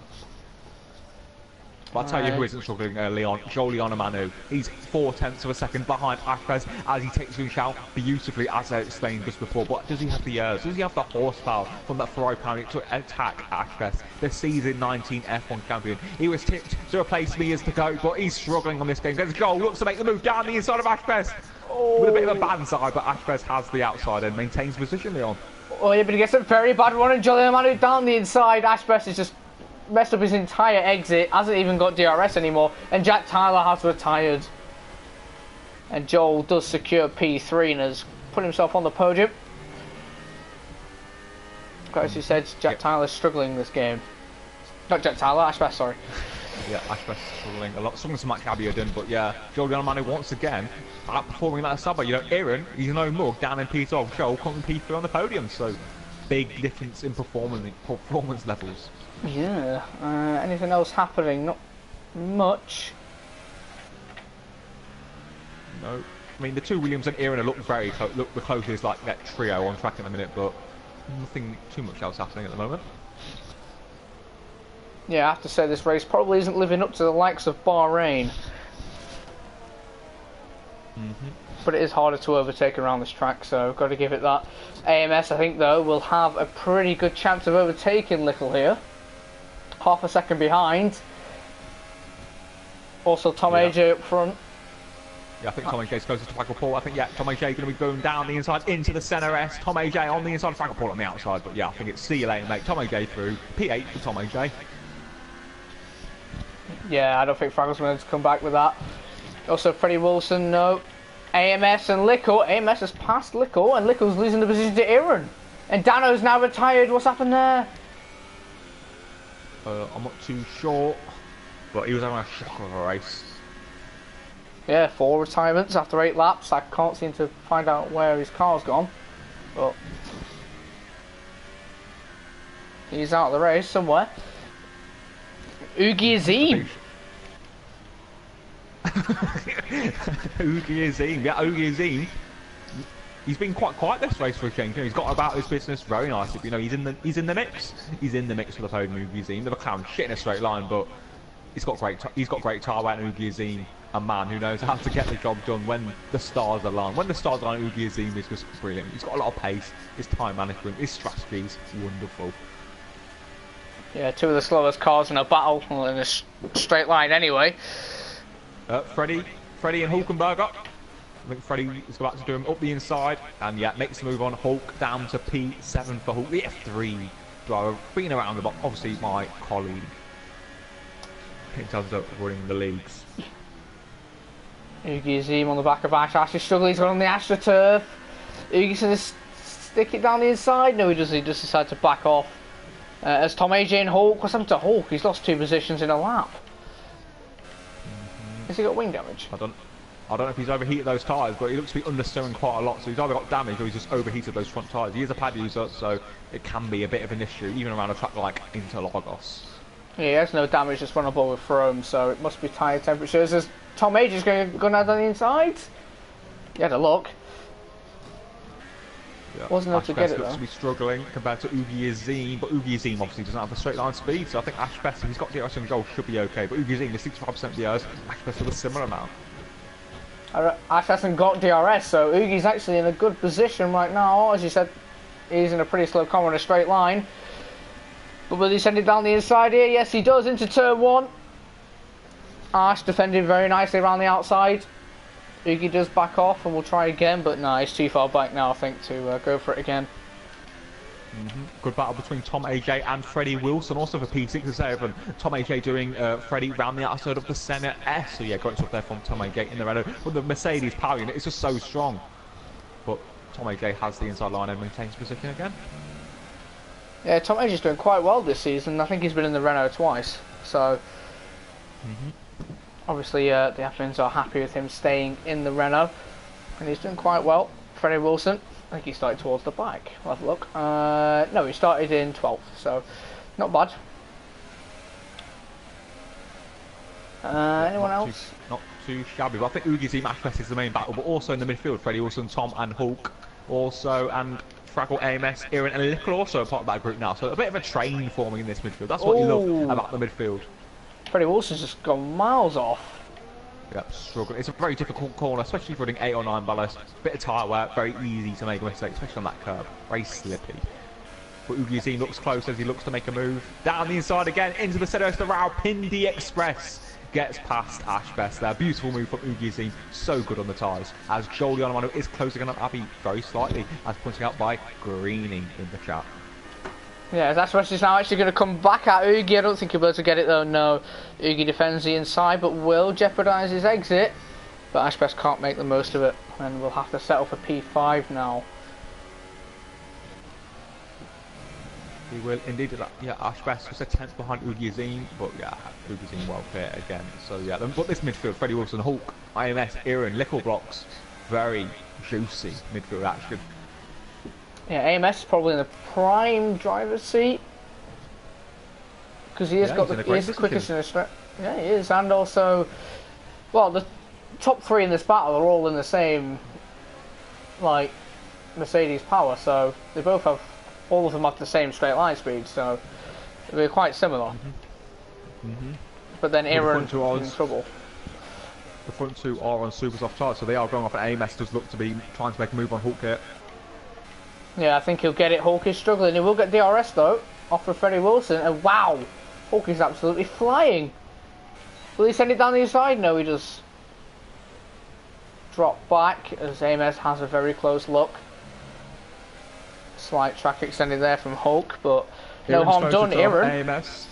But I'll tell you who isn't struggling, Julian Manu. He's 0.4 of a second behind Ashbest as he takes his shout beautifully, as I explained just before. But does he have the years? Does he have the horsepower from that Ferrari power to attack Ashbest, the season 19 F1 champion? He was tipped to replace me years to go, but he's struggling on this game. Gets a goal, looks to make the move down the inside of Ashbest. With a bit of a bad side, but Ashbest has the outside and maintains position, Leon. Oh yeah, but he gets a very bad run and Julian Manu down the inside. Ashbest is just messed up his entire exit, hasn't even got DRS anymore, and Jack Tyler has retired. And Joel does secure P3 and has put himself on the podium. As you said, Jack Tyler's struggling this game. Not Jack Tyler, Ash Best, sorry. Yeah, Ash Best struggling a lot. Something to Matt Cabby done, but yeah, Joel Manu once again outperforming that Saba. You know, Aaron, he's no mug down in P12. Joel coming P3 on the podium, so big difference in performance levels. Yeah. Anything else happening? Not much. No. I mean, the two Williams and Aaron look very close. Look the closest, like that trio on track in a minute, but nothing too much else happening at the moment. Yeah, I have to say this race probably isn't living up to the likes of Bahrain. But it is harder to overtake around this track, so got to give it that. AMS, I think, though, will have a pretty good chance of overtaking Little here. Half a second behind. Also, Tom AJ up front. Yeah, I think Tom AJ's closest to Michael Paul. I think, yeah, Tom AJ going to be going down the inside into the centre S. Tom AJ on the inside, Michael Paul on the outside. But yeah, I think it's see you later, mate. Tom AJ through. P8 for Tom AJ. Yeah, I don't think Fraggle's going to come back with that. Also, Freddie Wilson, no. AMS and Lickle. AMS has passed Lickle, and Lickle's losing the position to Aaron. And Dano's now retired. What's happened there? I'm not too sure, but he was having a shocker of a race. Yeah, 4 retirements after 8 laps. I can't seem to find out where his car's gone. But he's out of the race somewhere. Oogie Azim. Oogie Azim. Yeah, Oogie Azim. He's been quite quiet this race for a change. You know, he's got about his business very nicely. You know, he's in the mix. He's in the mix for the podium. Oogie Azim. The McLaren shit in a straight line, but he's got great tire weight. And Oogie Azim, a man who knows how to get the job done when the stars align. When the stars align, Oogie Azim is just brilliant. He's got a lot of pace. His time management, his strategy is wonderful. Yeah, 2 of the slowest cars in a battle in a straight line anyway. Freddie and Hulkenberger. I think Freddie is about to do him up the inside, and yeah, makes the move on. Hulk down to P7 for Hulk, the F3 driver, being around the box. Obviously, my colleague in terms of running the leagues. Oogie Azim on the back of Ash. Ash is struggling. He's got on the AstroTurf. Oogie's going to stick it down the inside. No, he doesn't. He just decides to back off. As Tom AJ and Hulk. What's happened to Hulk? He's lost 2 positions in a lap. Has he got wing damage? I don't know if he's overheated those tyres, but he looks to be understeering quite a lot, so he's either got damage or he's just overheated those front tyres. He is a pad user, so it can be a bit of an issue, even around a track like Interlagos. Yeah, he has no damage, just runnable with foam, so it must be tyre temperatures. As Tom AJ is going out on the inside. He had a look. Yeah. Wasn't able to get it, looks though. to be struggling compared to Oogie Azim, but Oogie Azim obviously doesn't have a straight line speed, so I think Ash Best, if he's got DRS and goal, should be okay. But Oogie Azim is 65% DRS, Ash Best with a similar amount. Ash hasn't got DRS, so Oogie's actually in a good position right now. As you said, he's in a pretty slow corner in a straight line. But will he send it down the inside here? Yes, he does, into turn 1. Ash defending very nicely around the outside. Oogie does back off and we'll try again, but no, he's too far back now, I think, to go for it again. Good battle between Tom AJ and Freddie Wilson, also for P6 and 7. Tom AJ doing Freddie round the outside of the Senna S. So yeah, great stuff there from Tom AJ in the Renault. But the Mercedes power unit is just so strong. But Tom AJ has the inside line and maintains position again. Yeah, Tom AJ's doing quite well this season. I think he's been in the Renault twice. So obviously the admins are happy with him staying in the Renault. And he's doing quite well. Freddie Wilson, I think he started towards the back. We'll have a look. No, he started in 12th, so not bad. Anyone else? Not too shabby, but I think Oogie Azim Ash Best is the main battle, but also in the midfield, Freddie Wilson, Tom and Hulk also, and Fraggle, AMS, Aaron and Little also are part of that group now, so a bit of a train forming in this midfield. That's what you love about the midfield. Freddie Wilson's just gone miles off. Yep, struggling. It's a very difficult corner, especially for running 8 or 9 ballast. Bit of tyre wear, very easy to make a mistake, especially on that curve. Very slippy. But Oogie Azim looks close as he looks to make a move. Down the inside again, into the centre of the Pindi Express. Gets past Ash Best there. Beautiful move from Oogie Azim. So good on the tyres. As Joel Yonamano is closing on Abby very slightly, as pointing out by Greening in the chat. Yeah, that's what she's now actually going to come back at Oogie. I don't think he'll be able to get it though, no. Oogie defends the inside, but will jeopardise his exit. but Ashbest can't make the most of it, and we'll have to settle for P5 now. He will indeed do that. Yeah, Ashbest was a 10th behind Ugyazine, but yeah, Ugyazine well clear again. So yeah, but this midfield, Freddie Wilson, Hulk, IMS, Aaron, Lickle Blocks, very juicy midfield action. Yeah, AMS is probably in the prime driver's seat because he has got the quickest in the straight. Yeah, he is, and also, well, the top 3 in this battle are all in the same, like, Mercedes power, so they both have. All of them have the same straight line speed, so they're quite similar. But then Aaron is in trouble. The front 2 are on super soft tyres, so they are going off, and AMS does look to be trying to make a move on Hulk here. Yeah, I think he'll get it. Hulk is struggling. He will get DRS though, off for Freddie Wilson, and wow! Hulk is absolutely flying! Will he send it down the inside? No, he just drop back as AMS has a very close look. Slight track extended there from Hulk, but no harm done, Aaron. AMS.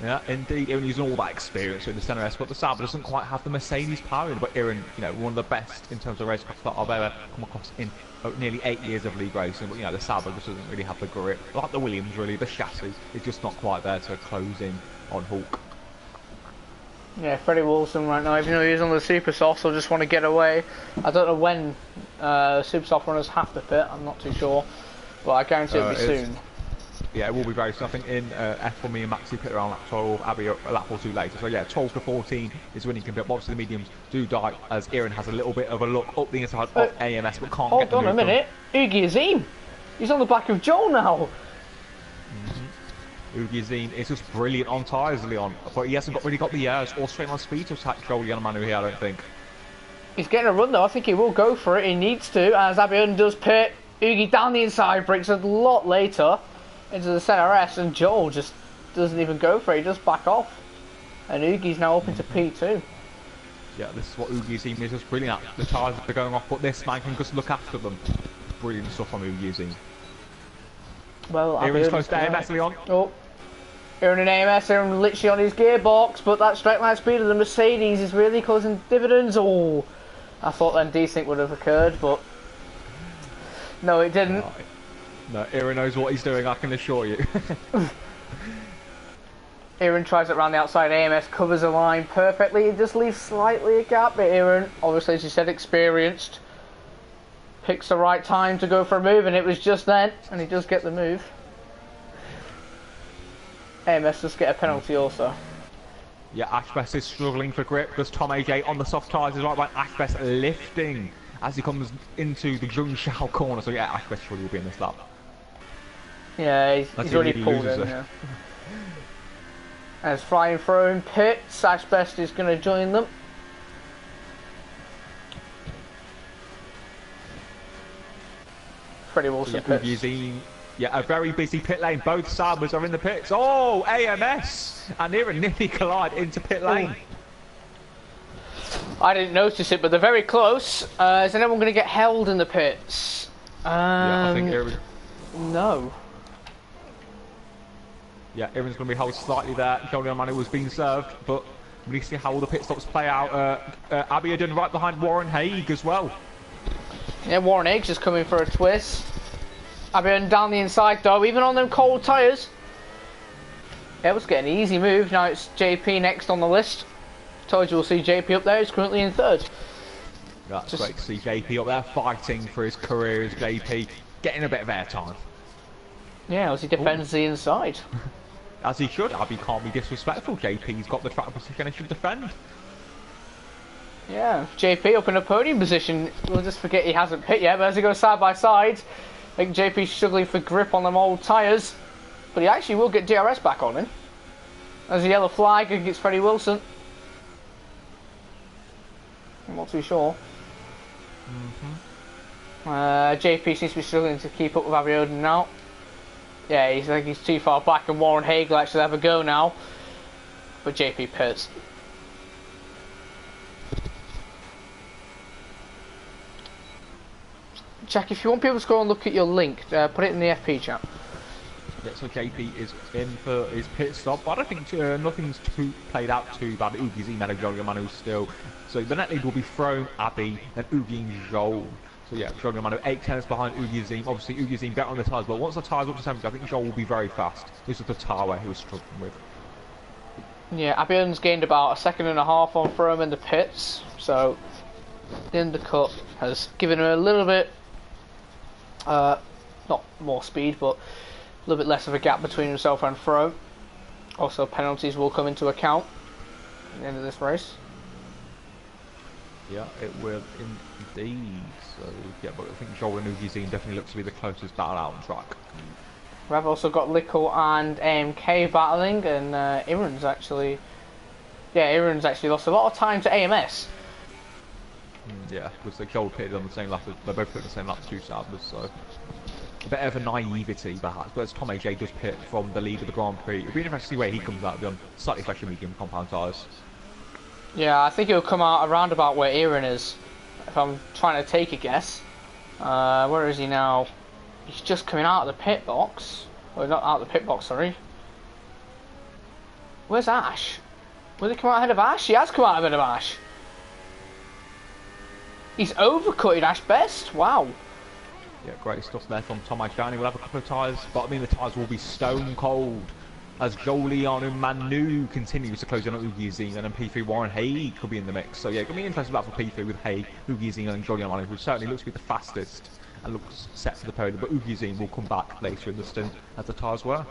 Yeah, indeed. Aaron using all that experience in the centre S, but the Sauber doesn't quite have the Mercedes power in. But Aaron, you know, one of the best in terms of racecraft that I've ever come across in nearly 8 years of league racing. But you know, the Sauber just doesn't really have the grip, like the Williams. Really, the chassis is just not quite there to close in on Hulk. Yeah, Freddie Wilson right now, even though he's on the super soft, so just want to get away. I don't know when super soft runners have to pit. I'm not too sure. Well, I guarantee it'll be soon. Yeah, it will be very soon. I think in F1 me and Maxi pit around lap 12, Abby a lap or 2 later. So yeah, 12 to 14 is when you can pit. Obviously the mediums do die as Aaron has a little bit of a look up the inside of AMS, but can't get the move done. Hold on a minute, Ugyazine! He's on the back of Joel now! Ugyazine is just brilliant on tyres, Leon, but he hasn't really got the or straight line speed to attack Joel Yanamanu here, I don't think. He's getting a run though. I think he will go for it. He needs to, as Abion does pit. Oogie down the inside, breaks a lot later into the centre S, and Joel just doesn't even go for it, he just back off. And Oogie's now up into P2. Yeah, this is what Oogie's team is just brilliant at. The tyres are going off, but this man can just look after them. Brilliant stuff from Oogie's team. Well, Aaron's close to AMS, Leon. Oh, Aaron and AMS, Aaron literally on his gearbox, but that straight line speed of the Mercedes is really causing dividends. Oh, I thought then desync would have occurred, but no, it didn't. No, Aaron knows what he's doing, I can assure you. Aaron tries it around the outside, AMS covers the line perfectly, it just leaves slightly a gap, but Aaron, obviously as you said, experienced, picks the right time to go for a move, and it was just then, and he does get the move. AMS does get a penalty also. Yeah, Ashbest is struggling for grip, because Tom AJ on the soft tyres is right by Ashbest lifting as he comes into the Jungshao corner, so yeah, Ashbest surely will be in this lap. Yeah, he's already pulled in, yeah. As flying through in pits, Ashbest is going to join them. Freddie Wilson pits. Yeah, a very busy pit lane. Both Sabres are in the pits. Oh, AMS! And Aaron nearly collide into pit lane. I didn't notice it, but they're very close. Is anyone going to get held in the pits? Yeah, I think Aaron... No. Yeah, Aaron's going to be held slightly there. Julian Manu was being served, but we need to see how all the pit stops play out. Abiodun right behind Warren Haig as well. Yeah, Warren Haig's just coming for a twist. Abiodun down the inside though, even on them cold tyres. Yeah, it was getting an easy move. Now it's JP next on the list. Told you we'll see JP up there. He's currently in third. That's great to see JP up there fighting for his career as JP, getting a bit of airtime. Yeah, as he defends the inside. As he should. Abby can't be disrespectful. JP's got the track position and should defend. Yeah, JP up in a podium position. We'll just forget he hasn't pit yet, but as he goes side by side, I think JP's struggling for grip on them old tyres. But he actually will get DRS back on him. There's a yellow flag against Freddie Wilson. I'm not too sure. JP seems to be struggling to keep up with Abiodun now. Yeah, I think he's too far back, and Warren Haig will actually have a go now. But JP pits. Jack, if you want people to go and look at your link, put it in the FP chat. Yeah, so JP is in for his pit stop, but I don't think nothing's played out too bad. Ugi's emailed Jolly Manu still. So the net lead will be thrown, Abby, then Ugi and Joel. So yeah, Jolly Manu 8 tenths behind Ugi Azim. Obviously Ugi Azim better on the tyres, but once the tyres up to 70, I think Joel will be very fast. This is the tyre where he was struggling with. Yeah, Abion's gained about a second and a half on Froome in the pits, so the undercut has given her a little bit, not more speed, but a little bit less of a gap between himself and Froome. Also, penalties will come into account at the end of this race. Yeah, it will indeed. So yeah, but I think Joel and Ugi Azim definitely looks to be the closest battle out on track. We've also got Lickle and AMK battling, and Aaron's actually lost a lot of time to AMS. Yeah, because they Joel pitted on the same lap. They both put the same lap as two Sabers, so a bit of a naivety perhaps. But as Tom AJ does pit from the lead of the Grand Prix, it'll be interesting to see where he comes out on slightly fresher medium compound tyres. Yeah, I think he'll come out around about where Aaron is, if I'm trying to take a guess. Where is he now? He's just coming out of the pit box. Well, not out of the pit box, sorry. Where's Ash? Will he come out ahead of Ash? He has come out ahead of Ash. He's overcutted Ash Best. Wow. Yeah, great stuff there from Tom Ajani. We'll have a couple of tyres, but I mean the tyres will be stone cold as Joliano Manu continues to close in on Ugi Azim, and then P3 Warren Haig could be in the mix. So yeah, it's going to be interesting battle for P3 with Haig, Ugi Azim and Joliano Manu, who certainly looks to be the fastest and looks set for the podium, but Ugi Azim will come back later in the stint as the tyres were.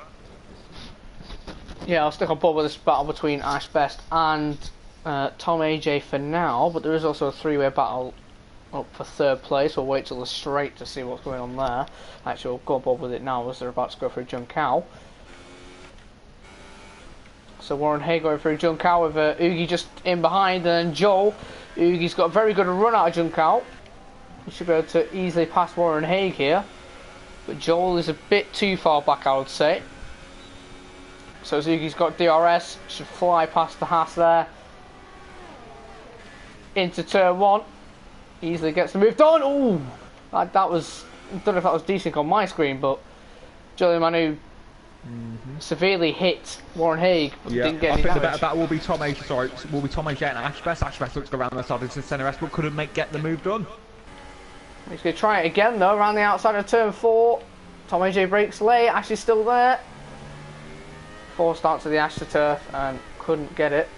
Yeah, I'll stick on board with this battle between Ash Best and Tom AJ for now, but there is also a three-way battle up for third place. We'll wait till the straight to see what's going on there. Actually, we'll go on board with it now as they're about to go through Juncal. So Warren Hay going through Juncal with Ugi just in behind, and then Joel. Ugi's got a very good run out of Juncal. He should be able to easily pass Warren Haig here, but Joel is a bit too far back, I would say. So Ugi's got DRS, should fly past the Haas there. Into turn one, easily gets the move done. Ooh, that was, I don't know if that was decent on my screen, but Jolly Manu severely hit Warren Haig, but didn't get any damage. I think the better battle will be Tom AJ and Ash Best. Ash Best looks to go around the side into the centre S, but couldn't get the move done. He's going to try it again though, around the outside of turn 4. Tom AJ breaks late, Ash is still there. 4 starts to the AstroTurf and couldn't get it.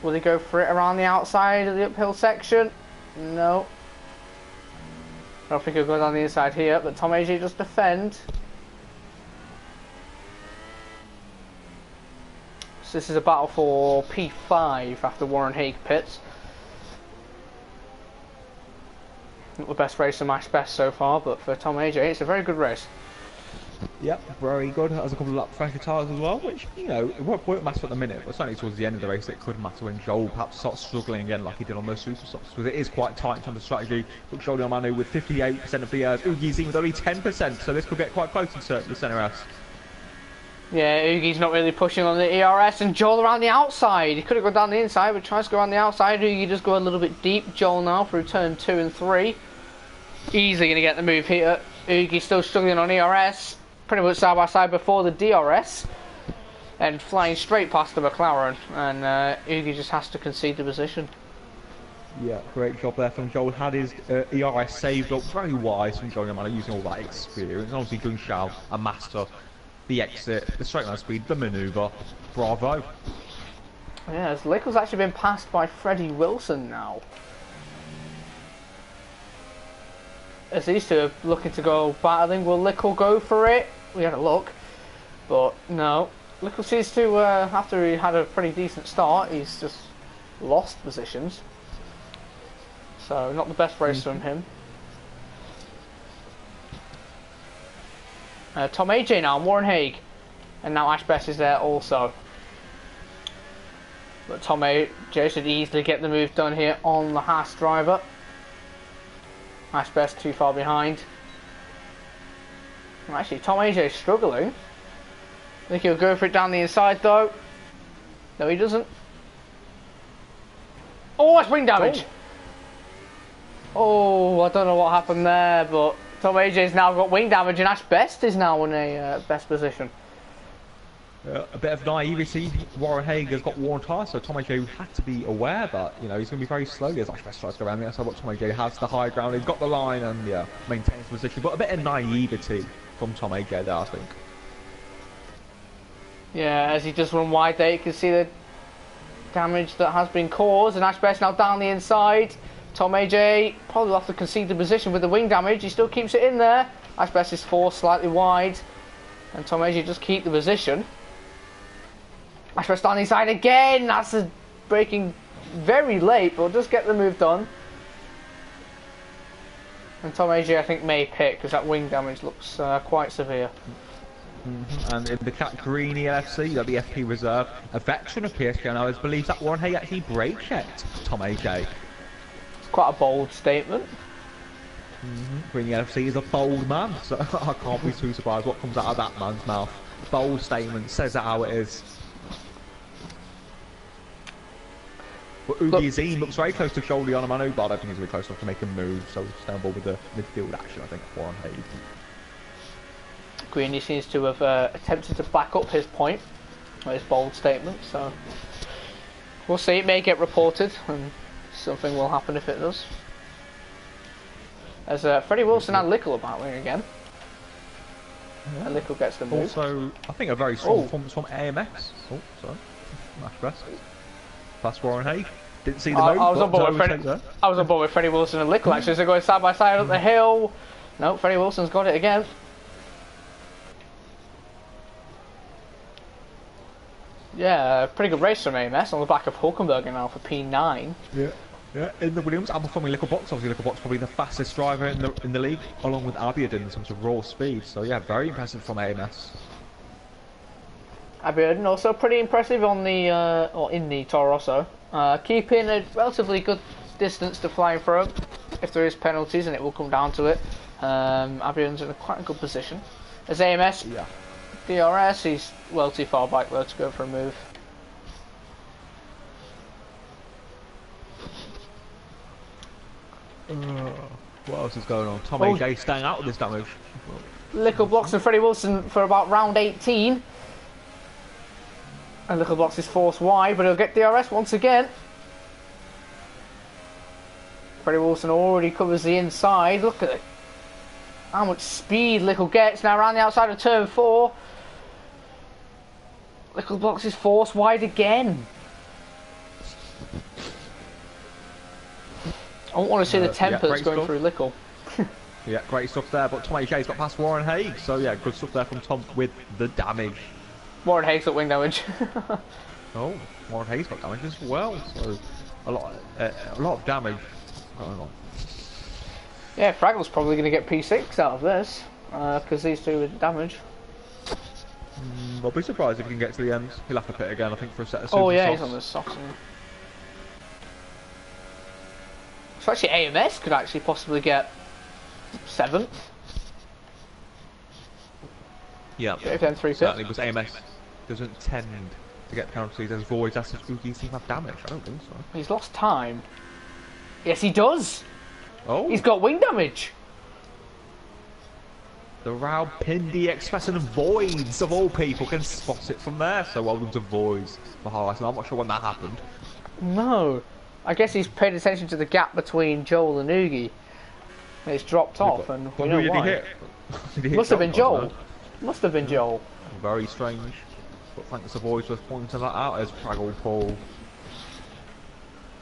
Will he go for it around the outside of the uphill section? No. I don't think he'll go down the inside here, but Tom AJ does defend. So this is a battle for P5 after Warren Haig pits. Not the best race of Ash Best so far, but for Tom AJ it's a very good race. Yep, very good. Has a couple of lap fresher tyres as well, which, you know, it won't matter at the minute, but certainly towards the end of the race it could matter when Joel perhaps starts struggling again like he did on those super stops, because it is quite tight in terms of strategy. But Joel Manu with 58% of the Ugi Azim with only 10%, so this could get quite close to the centre S. Yeah, Ugi's not really pushing on the ERS, and Joel around the outside. He could have gone down the inside, but tries to go around the outside. Ugi does go a little bit deep. Joel now through turn 2 and 3. Easily going to get the move here. Ugi still struggling on ERS. Pretty much side by side before the DRS. And flying straight past the McLaren. And Ugi just has to concede the position. Yeah, great job there from Joel. Had his ERS saved up very wise from Joel Manu, using all that experience. And obviously Gunshao, a master. The exit, the straight line speed, the manoeuvre. Bravo. Yeah, as Lickle's actually been passed by Freddie Wilson now. As these two are looking to go battling, will Lickle go for it? We had a look, but no. Lickle seems to, after he had a pretty decent start, he's just lost positions. So, not the best race from him. Tom AJ now, Warren Haig, and now Ash Best is there also. But Tom AJ should easily get the move done here on the Haas driver. Ash Best too far behind. Well, actually, Tom AJ is struggling. I think he'll go for it down the inside though. No, he doesn't. Oh, that's wing damage. Oh, I don't know what happened there, but Tom AJ's now got wing damage, and Ash Best is now in a best position. A bit of naivety. Warren Hager's got worn tyres, so Tom AJ had to be aware that, you know, he's going to be very slow as Ash Best tries to go around there. So what Tom AJ has the high ground, he's got the line and, yeah, maintains the position. But a bit of naivety from Tom AJ there, I think. Yeah, as he does run wide there, you can see the damage that has been caused, and Ash Best now down the inside. Tom AJ probably will have to concede the position with the wing damage. He still keeps it in there. Ash Best is forced slightly wide, and Tom AJ just keep the position. Ash Best down the inside again. That's a braking very late, but just get the move done. And Tom AJ, I think, may pick because that wing damage looks quite severe. And in the Cat Green ELFC, the FP reserve, a veteran of PSGL now believes that Warren Hay actually brake checked Tom AJ. It's quite a bold statement. Green ELFC is a bold man, so I can't be too surprised what comes out of that man's mouth. Bold statement, says it how it is. But Ugi Azim looks very close to shoulder on a Manu, but I don't think he's really close enough to make a move, so we'll stay on board with the midfield action, I think, for Warren Hay. Greeny seems to have attempted to back up his point, or his bold statement, so we'll see. It may get reported, and something will happen if it does. As Freddie Wilson and Lickle are battling again. Yeah. And Lickle gets the move. Also, I think a very strong performance from AMS. Oh, sorry. Smash press. Past Warren Hay. Didn't see the move. I was on board with Freddie Wilson and Lickle actually, so going side by side up the hill. No, Freddie Wilson's got it again. Yeah, pretty good race from AMS on the back of Hulkenberger now for P9. Yeah, in the Williams, outperforming Lickle Box. Obviously, Lickle Box probably the fastest driver in the league, along with Abiodun in terms of raw speed. So yeah, very impressive from AMS. Abiodun also pretty impressive on the or in the Toro Rosso, keeping a relatively good distance to flying through. If there is penalties, and it will come down to it, Abiodun's in quite a good position. As AMS. Yeah. DRS, he's well too far back though to go for a move. What else is going on? Tom AJ staying out with this damage. Lickle blocks and Freddie Wilson for about round 18. And Lickle blocks is forced wide, but he'll get DRS once again. Freddie Wilson already covers the inside. Look at it. How much speed Lickle gets now around the outside of turn 4. Lickle blocks is forced wide again. I don't want to see the tempers going through Lickle. Yeah, great stuff there, but Tom AJ's got past Warren Haig, so yeah, good stuff there from Tom with the damage. Warren Haig's got wing damage. Oh, Warren Haig's got damage as well, so a lot of damage going on. Yeah, Fraggle's probably going to get P6 out of this, because these two with damage. I'll be surprised if he can get to the end. He'll have to pit again, I think, for a set of super Oh yeah, softs. he's on the softs. So actually AMS could actually possibly get 7th. Yeah, certainly, because AMS doesn't tend to get penalties as voids as Spooky seem to have damage. I don't think so. He's lost time. Yes, he does. Oh, he's got wing damage. The Raul Pindi Express and Voids of all people can spot it from there. So well done to Voids for highlighting. I'm not sure when that happened. No, I guess he's paid attention to the gap between Joel and Oogie. It's dropped off, and we know why. Must have been Joel. Must have been Joel. Very strange. But thanks to Voids for pointing that out as Fraggle Paul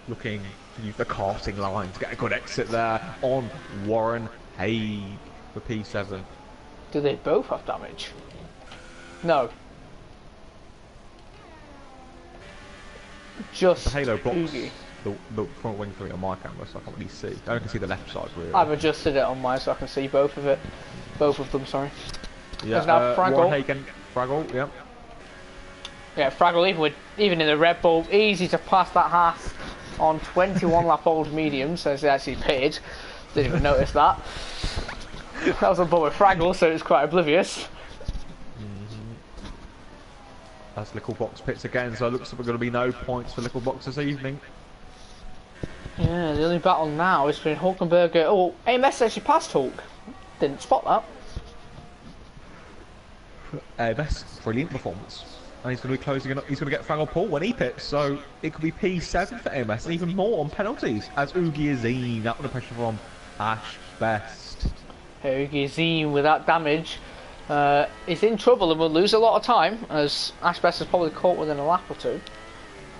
looking to use the karting line to get a good exit there on Warren Haig for P7. Do they both have damage? No. Just the Halo blocks Oogie. the front wing for me on my camera, so I can't really see. I only can see the left side really. I've adjusted it on mine so I can see both of them. Sorry. Yeah. There's now Fraggle. Warren Haig and Fraggle. Yeah. Yeah, Fraggle even in the Red Bull, easy to pass that Haas on 21 lap old medium, so it's actually pitted. Didn't even notice that. That was on board with Fraggle, so it's quite oblivious. That's Lickle Box pits again, so it looks like we're going to be no points for Lickle Box this evening. Yeah, the only battle now is between Hulkenberger. Oh, AMS actually passed Hulk. Didn't spot that. Best brilliant performance. And he's going to be closing it up. He's going to get Fraggle Paul when he pits, so it could be P7 for AMS, and even more on penalties, as Oogie Azim, that under pressure from Ash Best. Oogie Azim with that damage is in trouble and will lose a lot of time, as Ash Best is probably caught within a lap or two.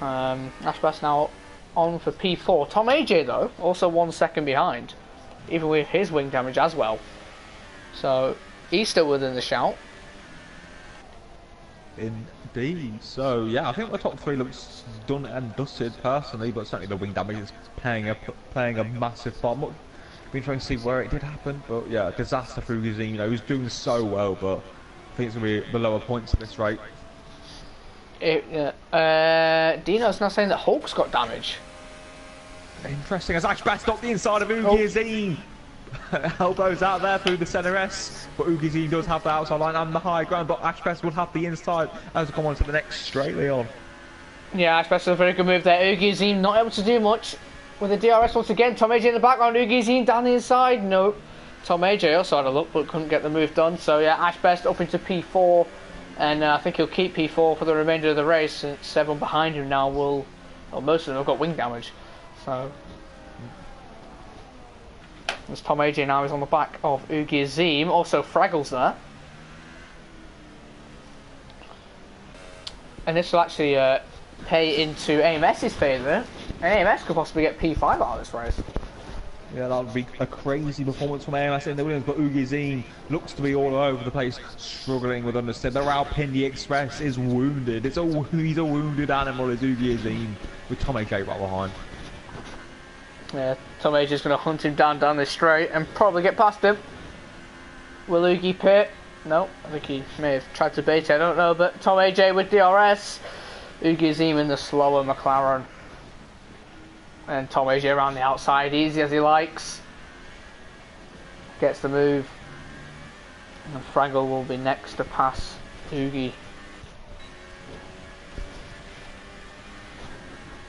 Ash Best now on for P4. Tom AJ though, also 1 second behind, even with his wing damage as well. So he's still within the shout. Indeed. So yeah, I think the top three looks done and dusted personally, but certainly the wing damage is playing a massive part. Been trying to see where it did happen, but yeah, disaster for Ugazine. You know, he's doing so well, but I think it's going to be the lower points at this rate. Dino's now saying that Hulk's got damage. Interesting, as Ash Best stopped the inside of Ugazine. Elbows out there through the centre S, but Ugazine does have the outside line and the high ground, but Ash Best will have the inside as we come on to the next straightly on. Yeah, Ash Best is a very good move there. Ugazine not able to do much with the DRS once again. Tom AJ in the background, Ugazine down the inside. No, Tom AJ also had a look but couldn't get the move done. So yeah, Ash Best up into P4, and I think he'll keep P4 for the remainder of the race, since everyone behind him now will, well, most of them have got wing damage. So as Tom AJ now is on the back of Oogie Azim, also Fraggles there. And this will actually pay into AMS's favour, and AMS could possibly get P5 out of this race. Yeah, that would be a crazy performance from AMS in the Williams, but Oogie Azim looks to be all over the place, struggling with understeer. The Rawalpindi Express is wounded. He's a wounded animal, is Oogie Azim, with Tom AJ right behind. Yeah, Tom AJ is going to hunt him down this straight and probably get past him. Will Oogie pit? No, I think he may have tried to bait it, I don't know, but Tom AJ with DRS. Oogie Azim in the slower McLaren. And Tom AJ around the outside, easy as he likes. Gets the move. And Fraggle will be next to pass Oogie.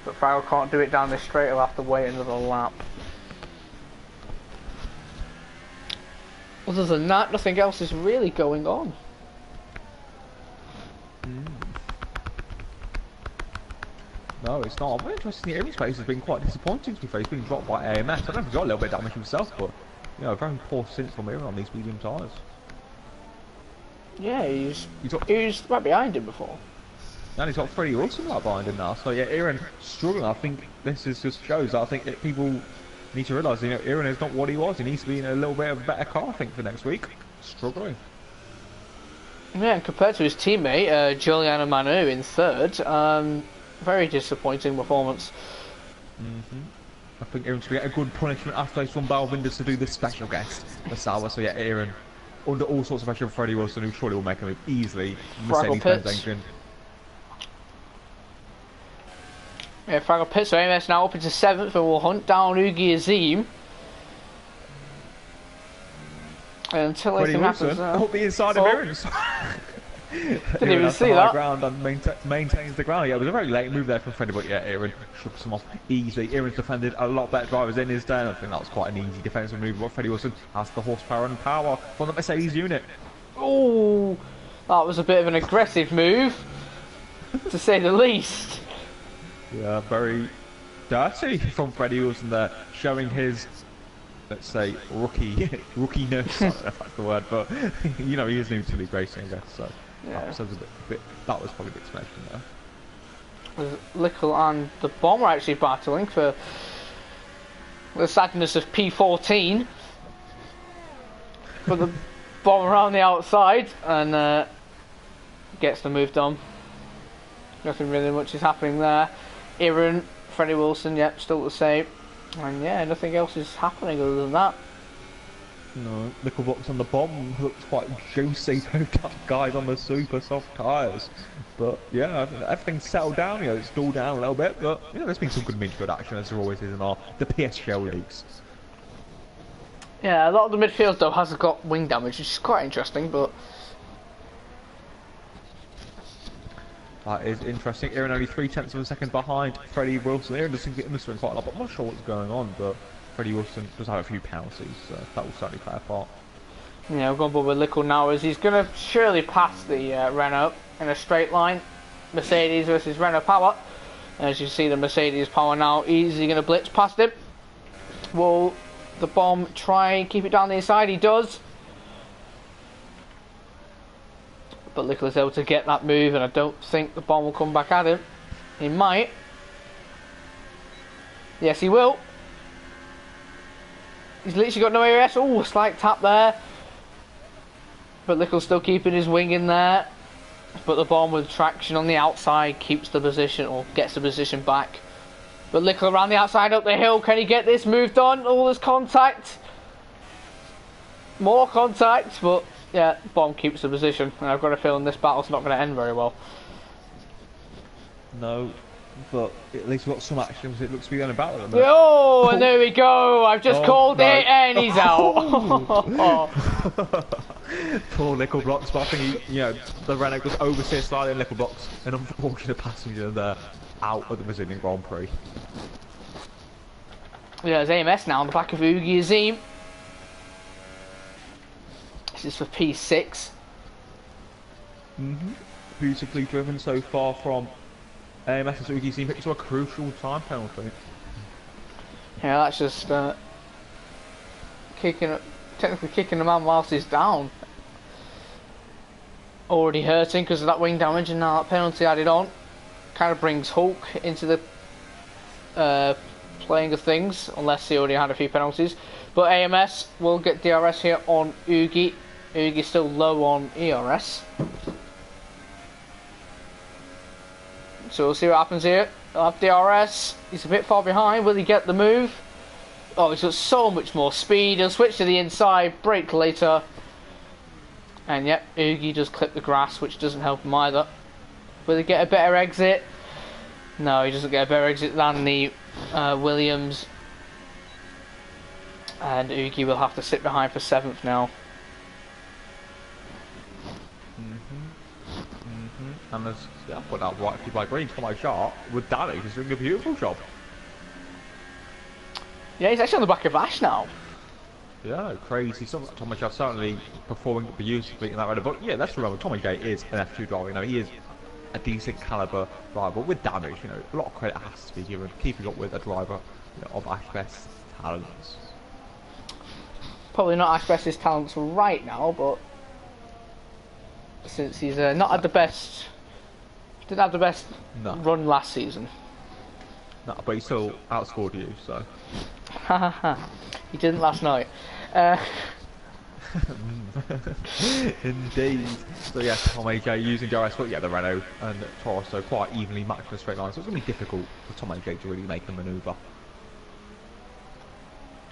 But Fraggle can't do it down this straight, he'll have to wait another lap. Other than that, nothing else is really going on. No, it's not. I'm interested in the space has been quite disappointing to be fair. He's been dropped by AMS. I don't know if he's got a little bit of damage himself, but you know, very poor stint from here on these medium tyres. Yeah, he was right behind him before. And he's got Freddie Wilson right behind him now. So yeah, Aaron struggling. I think this is just shows that I think that people need to realise, you know, Aaron is not what he was. He needs to be in a little bit of a better car, I think, for next week. Struggling. Yeah, and compared to his teammate, Giuliano Manu in third, very disappointing performance. I think Aaron should get a good punishment after he's from Balvinders to do the special guest, the Sauer. So yeah, Aaron, under all sorts of pressure from Freddie Wilson, who surely will make him easily. Mercedes-Benz engine. Yeah, Fraggle pits, so AMS now up into 7th and will hunt down Oogie Azim. Until anything happens. Up the inside of Aaron's. Didn't even see that. Ground and maintains the ground. Yeah, it was a very late move there from Freddie, but yeah, Aaron shrugs him off easily. Aaron's defended a lot better drivers in his day, and I think that was quite an easy defensive move. But Freddie Wilson has the horsepower and power from the Mercedes unit. Oh, that was a bit of an aggressive move, to say the least. Yeah, very dirty from Freddie Wilson there, showing his, let's say, rookiness. I don't know if that's the word, but you know, he is new to the racing, I guess. So yeah, that was probably the explanation there. Lickle and the Bomb are actually battling for the sadness of P14, but the Bomb around the outside and gets the move done. Nothing really much is happening there. Aaron, Freddie Wilson, yep, still the same. And yeah, nothing else is happening other than that. No, Nickelbox on the Bomb looks quite juicy, guys on the super soft tyres. But yeah, everything's settled down, you know, it's dulled down a little bit, but you know, there's been some good midfield action, as there always is in the PSGL leagues. Yeah, a lot of the midfield though has got wing damage, which is quite interesting, but that is interesting. Aaron only 0.3 of a second behind Freddie Wilson. Aaron does seem to get in the swing quite a lot, but I'm not sure what's going on. But Freddie Wilson does have a few penalties, so that will certainly play a part. Yeah, we're going with Lickle now as he's going to surely pass the Renault in a straight line. Mercedes versus Renault power. As you see the Mercedes power now easily going to blitz past him. Will the bomb try and keep it down the inside? He does. But Lickle is able to get that move and I don't think the bomb will come back at him. He might. Yes, he will. He's literally got no AS. Oh, a slight tap there. But Lickle's still keeping his wing in there. But the bomb with traction on the outside keeps the position, or gets the position back. But Lickle around the outside up the hill. Can he get this moved on? All this contact. More contact, but yeah, bomb keeps the position. And I've got a feeling this battle's not going to end very well. No, but at least we've got some action. It looks to be going about at the moment. Oh, and there we go. I've just called it, and he's out. Poor Lickle blocks, but I think the Renault was oversteered slightly in Lickle blocks, an unfortunate passenger there out of the Brazilian Grand Prix. Yeah, there's AMS now on the back of Ugi Azim. This is for P6. Beautifully driven so far from AMS and Ugi Azim, picks up a crucial time penalty. Yeah, that's just technically kicking the man whilst he's down. Already hurting because of that wing damage, and now that penalty added on kind of brings Hulk into the playing of things, unless he already had a few penalties. But AMS will get DRS here on Ugi. Ugi's still low on ERS. So we'll see what happens here. He'll have DRS. He's a bit far behind. Will he get the move? Oh, he's got so much more speed. He'll switch to the inside, brake later. And yep, Ugi does clip the grass, which doesn't help him either. Will he get a better exit? No, he doesn't get a better exit than the Williams. And Ugi will have to sit behind for 7th now. And there's, yeah, put out right by Green for my shot with Danny. He's doing a beautiful job. Yeah, he's actually on the back of Ash now. Yeah, crazy. Tommy J certainly performing beautifully in that rider. But yeah, let's remember, Tommy J is an F2 driver. He is a decent caliber driver. But with damage, a lot of credit has to be given, keeping up with a driver of Ash Best's talents. Probably not Ash Best's talents right now, but since he's not had the best, didn't have the best run last season. No, but he still outscored you, so. He didn't last night. Indeed. So yeah, Tom AJ using DRS, but yeah, the Renault and Taurus are quite evenly matched in a straight line, so it's going to be difficult for Tom AJ to really make a manoeuvre.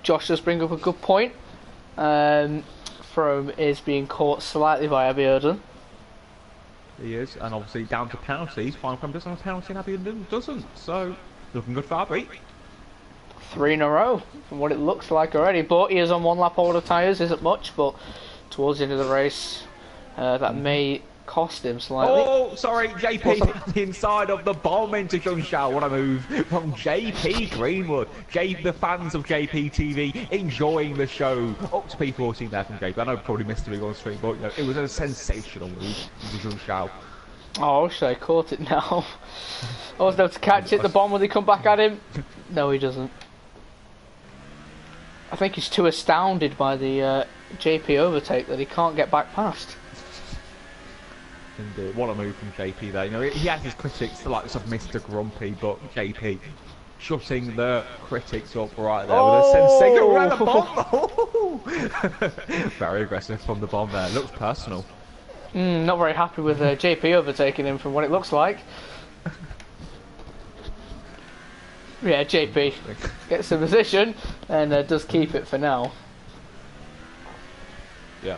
Josh does bring up a good point. From is being caught slightly by Abiodun. He is, and obviously down to penalties. Final Crumb doesn't have a penalty and Abiodun doesn't, so looking good for Abby. 3 in a row from what it looks like already, but he is on 1 lap order tyres, isn't much, but towards the end of the race that may cost him slightly. Oh, sorry, JP the inside of the bomb into Junshao. What a move from JP Greenwood. The fans of JP TV enjoying the show. Up to P14 there from JP. I know I probably missed a big on stream, but it was a sensational move into Junshao. Oh, I wish I caught it now. I wasn't able to catch it. The bomb, will he come back at him? No, he doesn't. I think he's too astounded by the JP overtake that he can't get back past. Indeed. What a move from JP there. He has his critics like sort of Mr. Grumpy, but JP shutting the critics up right there with a sensational bomb. Very aggressive from the bomb there. Looks personal. Not very happy with JP overtaking him from what it looks like. Yeah, JP gets the position and does keep it for now. Yeah.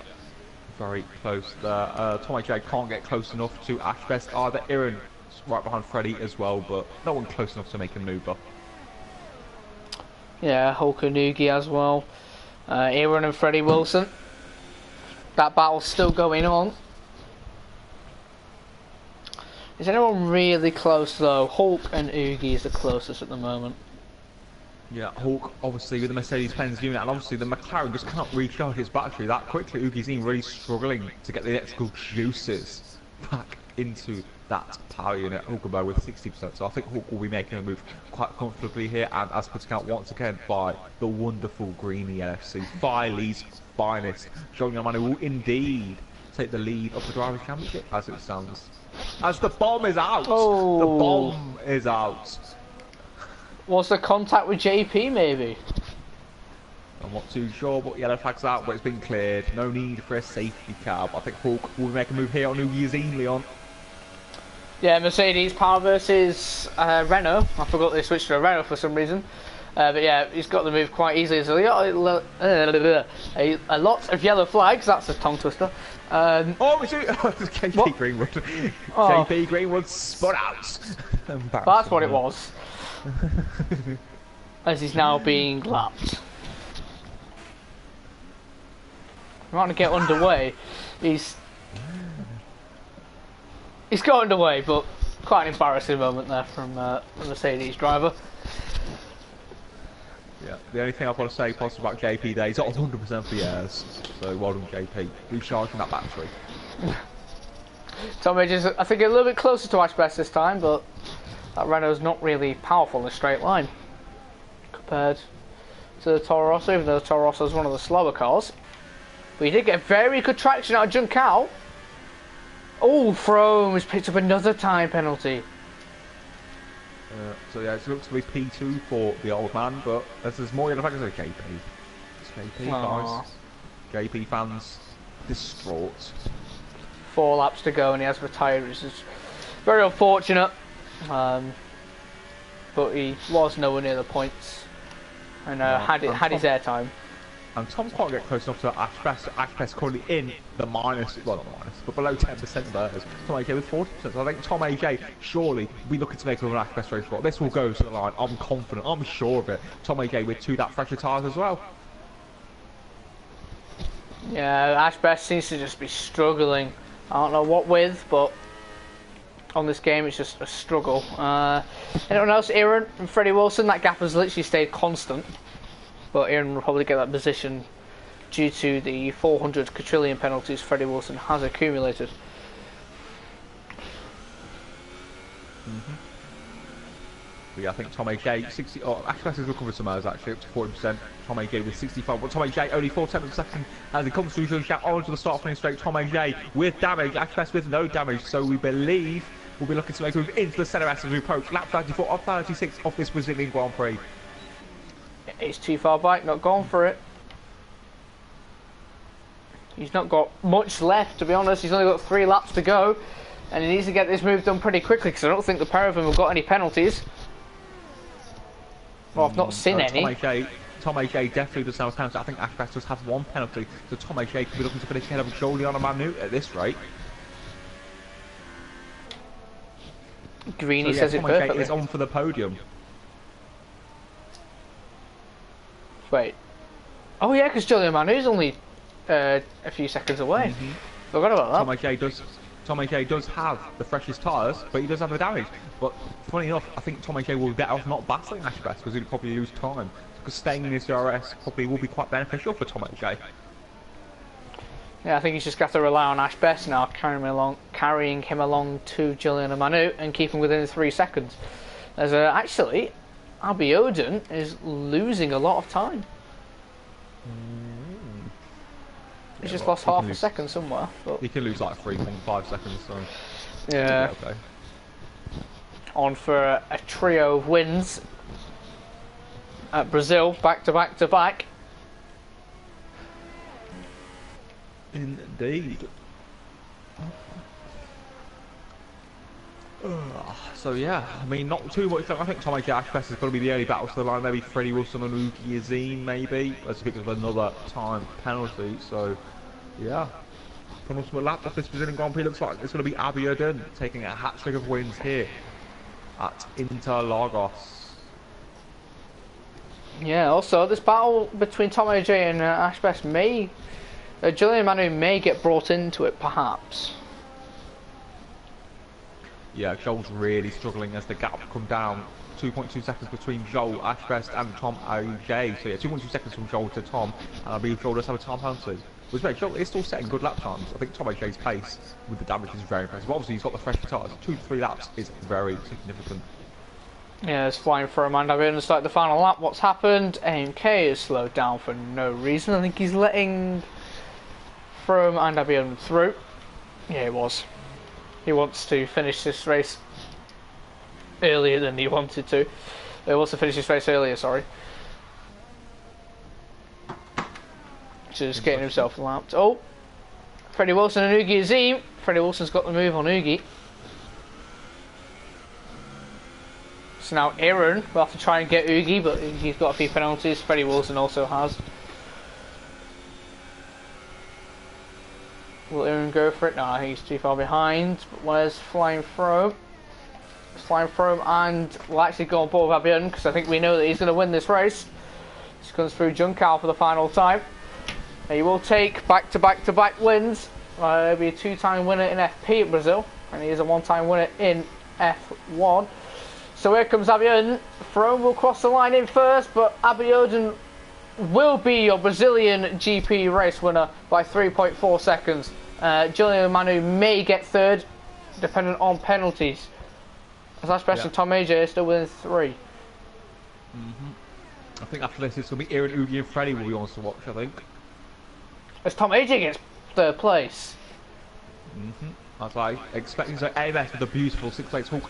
Very close there. Tommy J can't get close enough to Ash Best either. Aaron right behind Freddie as well, but no one close enough to make a manoeuvre. Yeah, Hulk and Nugi as well. Aaron and Freddie Wilson. That battle's still going on. Is anyone really close though? Hulk and Oogie is the closest at the moment. Yeah, Hawk obviously with the Mercedes-Benz unit, and obviously the McLaren just cannot recharge its battery that quickly. Ugi's really struggling to get the electrical juices back into that power unit. Hulkenberg with 60%, so I think Hawk will be making a move quite comfortably here, and as put out once again by the wonderful Greeny NFC, Filey's finest. Julian Manu will indeed take the lead of the Drivers' Championship as it stands. As the bomb is out! Oh. The bomb is out! Was the contact with JP maybe? I'm not too sure, but yellow flag's out, but it's been cleared. No need for a safety cab. I think Hawk will make a move here on Ugi Leon. Yeah, Mercedes power versus Renault. I forgot they switched to a Renault for some reason. But yeah, he's got the move quite easily. So a lot of yellow flags. That's a tongue twister. Oh, it's JP what? Greenwood. Oh. JP Greenwood spun out. That's what it was. As he's now being lapped. Trying to get underway. He's got underway, but quite an embarrassing moment there from the Mercedes driver. Yeah, the only thing I've got to say positive about JP there, he's not 100% for years. So well done, JP. Recharging that battery. Tom Majors, I think, a little bit closer to Ashbest this time, but that Renault's not really powerful in a straight line compared to the Toro Rosso, even though the Toro Rosso is one of the slower cars. But he did get very good traction out of Juncal. Oh, Frome has picked up another time penalty. So yeah, it looks to be P2 for the old man, but there's more yellow flags. JP. It's JP, guys. JP fans distraught. 4 laps to go and he has retired, which is very unfortunate. But he was nowhere near the points and had his airtime. And Tom's quite get close enough to Ashbest. Ashbest currently in the minus, well not minus, but below 10% there. Tom AJ with 40%. So I think Tom AJ surely will be looking to make an Ashbest race. But this will go to the line. I'm confident. I'm sure of it. Tom AJ with 2 that fresher tyres as well. Yeah, Ashbest seems to just be struggling. I don't know what with, but on this game it's just a struggle. Anyone else? Aaron and Freddie Wilson. That gap has literally stayed constant. But Aaron will probably get that position due to the 400 quadrillion penalties Freddie Wilson has accumulated. But yeah, I think Tom AJ 60. Oh, Ashbest is looking for some errors actually, up to 40%. Tom AJ with 65, but Tom AJ only 4 tenths of a second as he comes through the shout onto the start finish straight. Tom AJ with damage, Ashbest with no damage, so we believe we'll be looking to make a move into the centre as we approach lap 34 of 36 of this Brazilian Grand Prix. He's too far back, not going for it. He's not got much left, to be honest. He's only got 3 laps to go, and he needs to get this move done pretty quickly because I don't think the pair of them have got any penalties. Well, I've not seen any. Tom AJ definitely does have a penalty. I think Ashbest does have 1 penalty, so Tom AJ could be looking to finish ahead of Julian Manu at this rate. Greeny so, says it perfectly. Tom AJ is on for the podium. Wait. Oh yeah, because Julian Manu's only a few seconds away. Forgot about that. Tom AJ does have the freshest tyres, but he does have the damage. But funny enough, I think Tom AJ will be better off not battling Ashbest because he'll probably lose time. Because staying in his DRS probably will be quite beneficial for Tom AJ. Yeah, I think he's just got to rely on Ashbest now, carrying him along to Julian Manu and keep him within 3 seconds. There's actually, Abby Oden is losing a lot of time. He's just lost half a second somewhere. But he can lose like 3.5 seconds. So yeah. Okay. On for a trio of wins at Brazil, back to back to back. Indeed. So yeah, I mean, not too much. I think Tom AJ Ashbest is going to be the only battles to the line. Maybe Freddie Wilson and Ugi Yazine, maybe. Let's pick up another time penalty. So yeah, penultimate lap of this Brazilian Grand Prix looks like it's going to be Abby Oden taking a hat-trick of wins here at Interlagos. Yeah. Also, this battle between Tom AJ and Ashbest may, Julian Manu may get brought into it, perhaps. Yeah, Joel's really struggling as the gap come down 2.2 seconds between Joel Ashbest and Tom AJ. So yeah, 2.2 seconds from Joel to Tom, and I believe Joel does have a time penalty. Which makes Joel is still setting good lap times. I think Tom AJ's pace with the damage is very impressive. Obviously, he's got the fresh tyres. 2 to 3 laps is very significant. Yeah, it's flying for a man. We're going to start the final lap. What's happened? AMK is slowed down for no reason. I think he's letting From and Abion through. Yeah, it was. He wants to finish this race earlier than he wanted to. He wants to finish this race earlier, sorry. Just getting himself lapped. Oh! Freddie Wilson and Oogie Azim. Freddie Wilson's got the move on Oogie. So now Aaron will have to try and get Oogie, but he's got a few penalties. Freddie Wilson also has. Will Aaron go for it? No, I think he's too far behind. But where's Flying Throne? Flying Throne and will actually go on board with Abion because I think we know that he's going to win this race. He comes through Juncal for the final time. He will take back-to-back wins. He'll be a 2-time winner in FP at Brazil, and he is a 1-time winner in F1. So here comes Abiodun. Throne will cross the line in first, but Abiodun will be your Brazilian GP race winner by 3.4 seconds. Julian Manu may get third, depending on penalties. As especially Tom AJ is still within 3. I think after this, it's going to be Aaron, Oogie, and Freddie will be on to watch, I think. As Tom AJ gets third place. That's like expecting to AMS with a beautiful 6-place hook.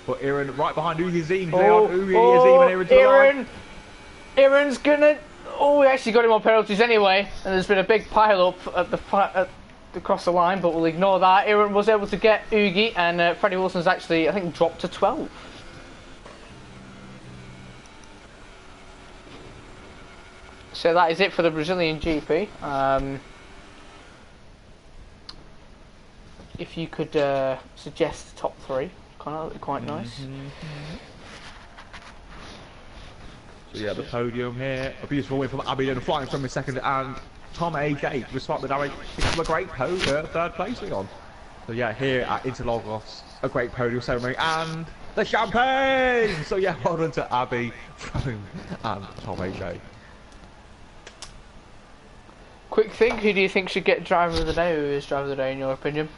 But Aaron right behind Oogie Azim. Oogie Azim and Aaron to the line. Aaron's gonna. Oh, we actually got him on penalties anyway, and there's been a big pile up at the across the line, but we'll ignore that. Aaron was able to get Oogie, and Freddie Wilson's actually, I think, dropped to 12. So that is it for the Brazilian GP. If you could suggest the top 3, that'd be quite nice. So yeah, the podium here. A beautiful win from Abiodun, flying from his second, and Tom AJ, despite the damage, it's a great third placing on. So yeah, here at Interlagos, a great podium ceremony, and the champagne! So yeah, well done to Abby, Frome, and Tom AJ. Quick thing, who do you think should get driver of the day? Who is driver of the day in your opinion?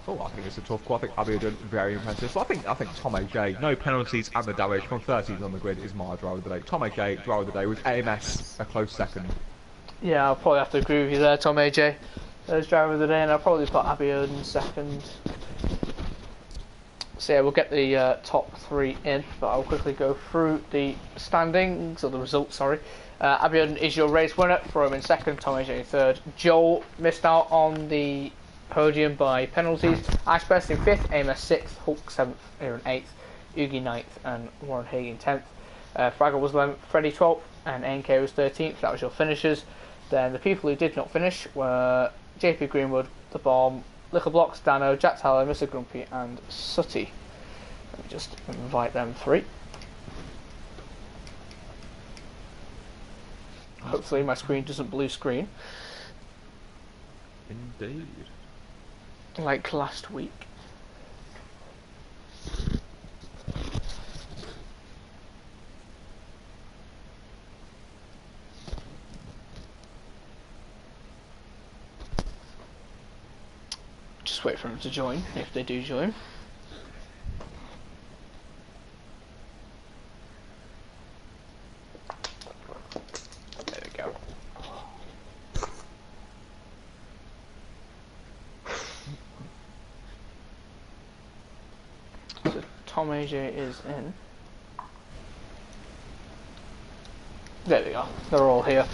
Oh, I think it's a tough call. I think Abiodun very impressive. So I think Tom AJ, no penalties and the damage from 13th on the grid is my driver of the day. Tom AJ, driver of the day, with AMS a close second. Yeah, I'll probably have to agree with you there, Tom AJ. There's driver of the day, and I'll probably put Abiodun second. So yeah, we'll get the top 3 in, but I'll quickly go through the standings, or the results, sorry. Abiodun is your race winner, Frome in second, Tom AJ in third. Joel missed out on the podium by penalties. Ashbest in 5th, Amos 6th, Hulk 7th, Aaron 8th, Oogie 9th, and Warren Hagen 10th. Fraggle was 11th, Freddie 12th, and NK was 13th. That was your finishers. Then the people who did not finish were JP Greenwood, The Bomb, Little Blocks, Dano, Jack Tyler, Mr. Grumpy, and Sutty. Let me just invite them 3. Hopefully my screen doesn't blue screen. Indeed. Like last week. Just wait for them to join, if they do join. There we go. So Tom AJ is in. There we go. They're all here.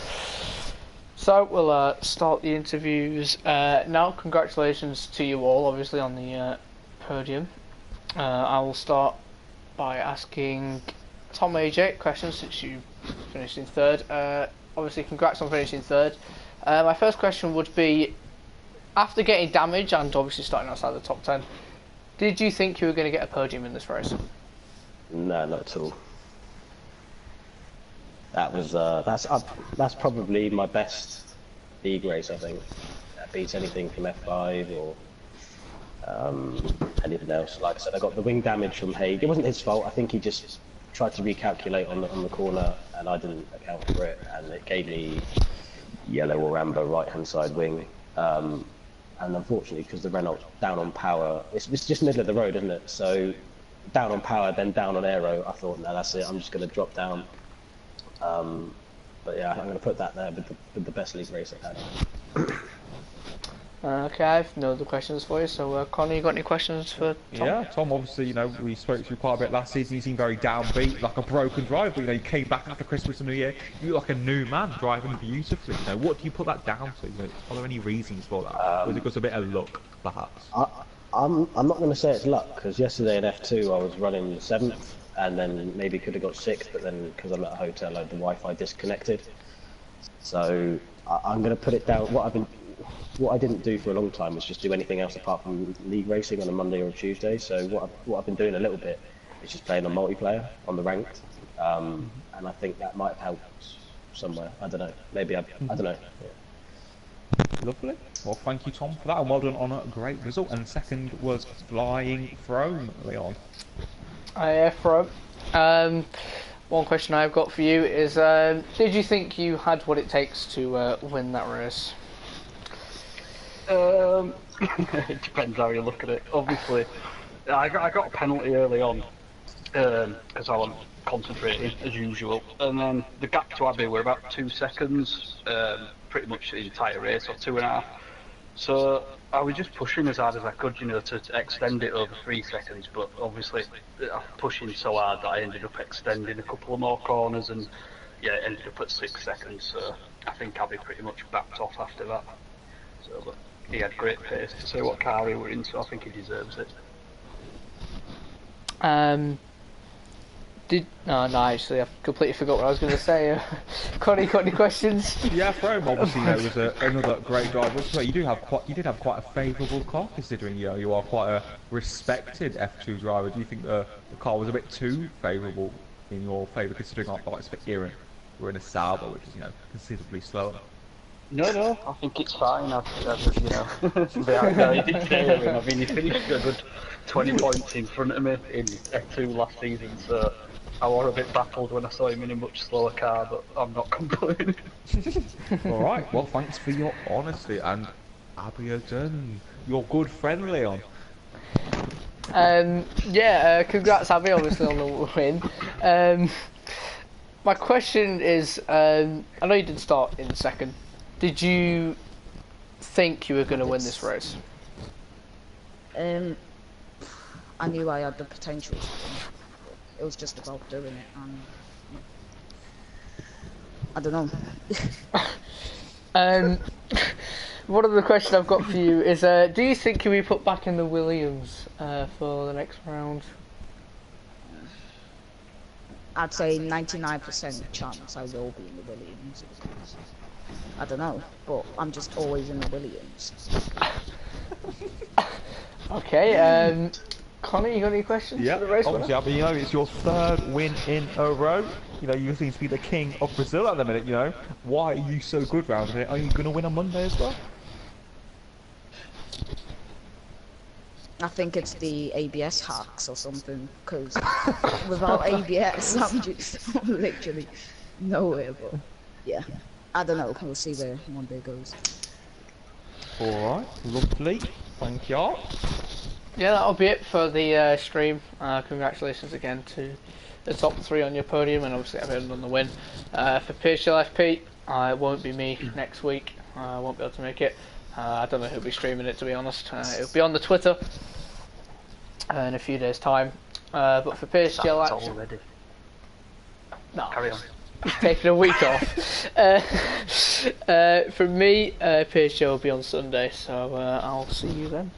So we'll start the interviews now. Congratulations to you all, obviously, on the podium. I will start by asking Tom AJ questions since you finished in third. Obviously, congrats on finishing third. My first question would be, after getting damage and obviously starting outside the top 10, did you think you were going to get a podium in this race? No, not at all. That was that's probably my best league race, I think. That beats anything from F5 or anything else. Like I said, I got the wing damage from Haig. It wasn't his fault. I think he just tried to recalculate on the corner, and I didn't account for it, and it gave me yellow or amber right-hand side wing. And unfortunately, because the Renault's down on power, it's just middle of the road, isn't it? So down on power, then down on aero. I thought, no, that's it. I'm just going to drop down. But yeah, I'm going to put that there with the best league race I've had. Okay, I've no other questions for you. So, Connor, you got any questions for Tom? Yeah, Tom, obviously, we spoke to you quite a bit last season. You seemed very downbeat, like a broken driver. You came back after Christmas and New Year. You look like a new man, driving beautifully. What do you put that down to? Are there any reasons for that? Or is it just a bit of luck, perhaps? I'm not going to say it's luck, because yesterday in F2 I was running 7th, and then maybe could have got 6th, but then because I'm at a hotel, the Wi-Fi disconnected. So I'm going to put it down. What I didn't do for a long time was just do anything else apart from league racing on a Monday or a Tuesday. So what I've been doing a little bit is just playing on multiplayer on the ranked, and I think that might have helped somewhere. I don't know. Maybe I don't know. Yeah. Lovely. Well, thank you, Tom, for that, and well done on a great result. And second was Flying Throne, Leon. From. One question I've got for you is, did you think you had what it takes to win that race? It depends how you look at it. Obviously, I got a penalty early on because I wasn't concentrating as usual, and then the gap to Abbey were about 2 seconds, pretty much the entire race, or 2.5. So I was just pushing as hard as I could, to extend it over 3 seconds. But obviously, I was pushing so hard that I ended up extending a couple of more corners, and yeah, it ended up at 6 seconds. So I think Abbey pretty much backed off after that. So, but he had great pace to say what car he were in, so I think he deserves it. Actually, I've completely forgot what I was going to say. Connie, got any questions? Yeah, Throne obviously was another great driver. So you did have quite a favourable car, considering you are quite a respected F2 driver. Do you think the car was a bit too favourable in your favour, considering our likes for Kieran were in a Sauber, which is considerably slower? No, I think it's fine. I did say him. I mean, he finished a good 20 points in front of me in F2 last season, so I was a bit baffled when I saw him in a much slower car, but I'm not complaining. Alright, well, thanks for your honesty, and Abiodun, your good friend, Leon. Congrats, Abby, obviously, on the win. My question is, I know you didn't start in second. Did you think you were going to win this race? I knew I had the potential to. It was just about doing it, and I don't know. One other question I've got for you is, do you think you'll be put back in the Williams for the next round? I'd say 99% chance I will be in the Williams. I don't know, but I'm just always in the Williams. Okay, Connor, you got any questions for the race? Obviously, Abby, it's your 3rd win in a row. You seem to be the king of Brazil at the minute. Why are you so good round here? Are you going to win on Monday as well? I think it's the ABS hacks or something, because without ABS, I'm literally nowhere. But yeah, I don't know. We'll see where Monday goes. Alright, lovely. Thank you. Yeah, that'll be it for the stream. Congratulations again to the top 3 on your podium, and obviously everyone on the win. For PSGL FP, it won't be me next week. I won't be able to make it. I don't know who'll be streaming it, to be honest. It'll be on the Twitter in a few days' time. But for PSGL action, already. No, Carry on. taking a week off. For me, PSGL will be on Sunday, so I'll see you then.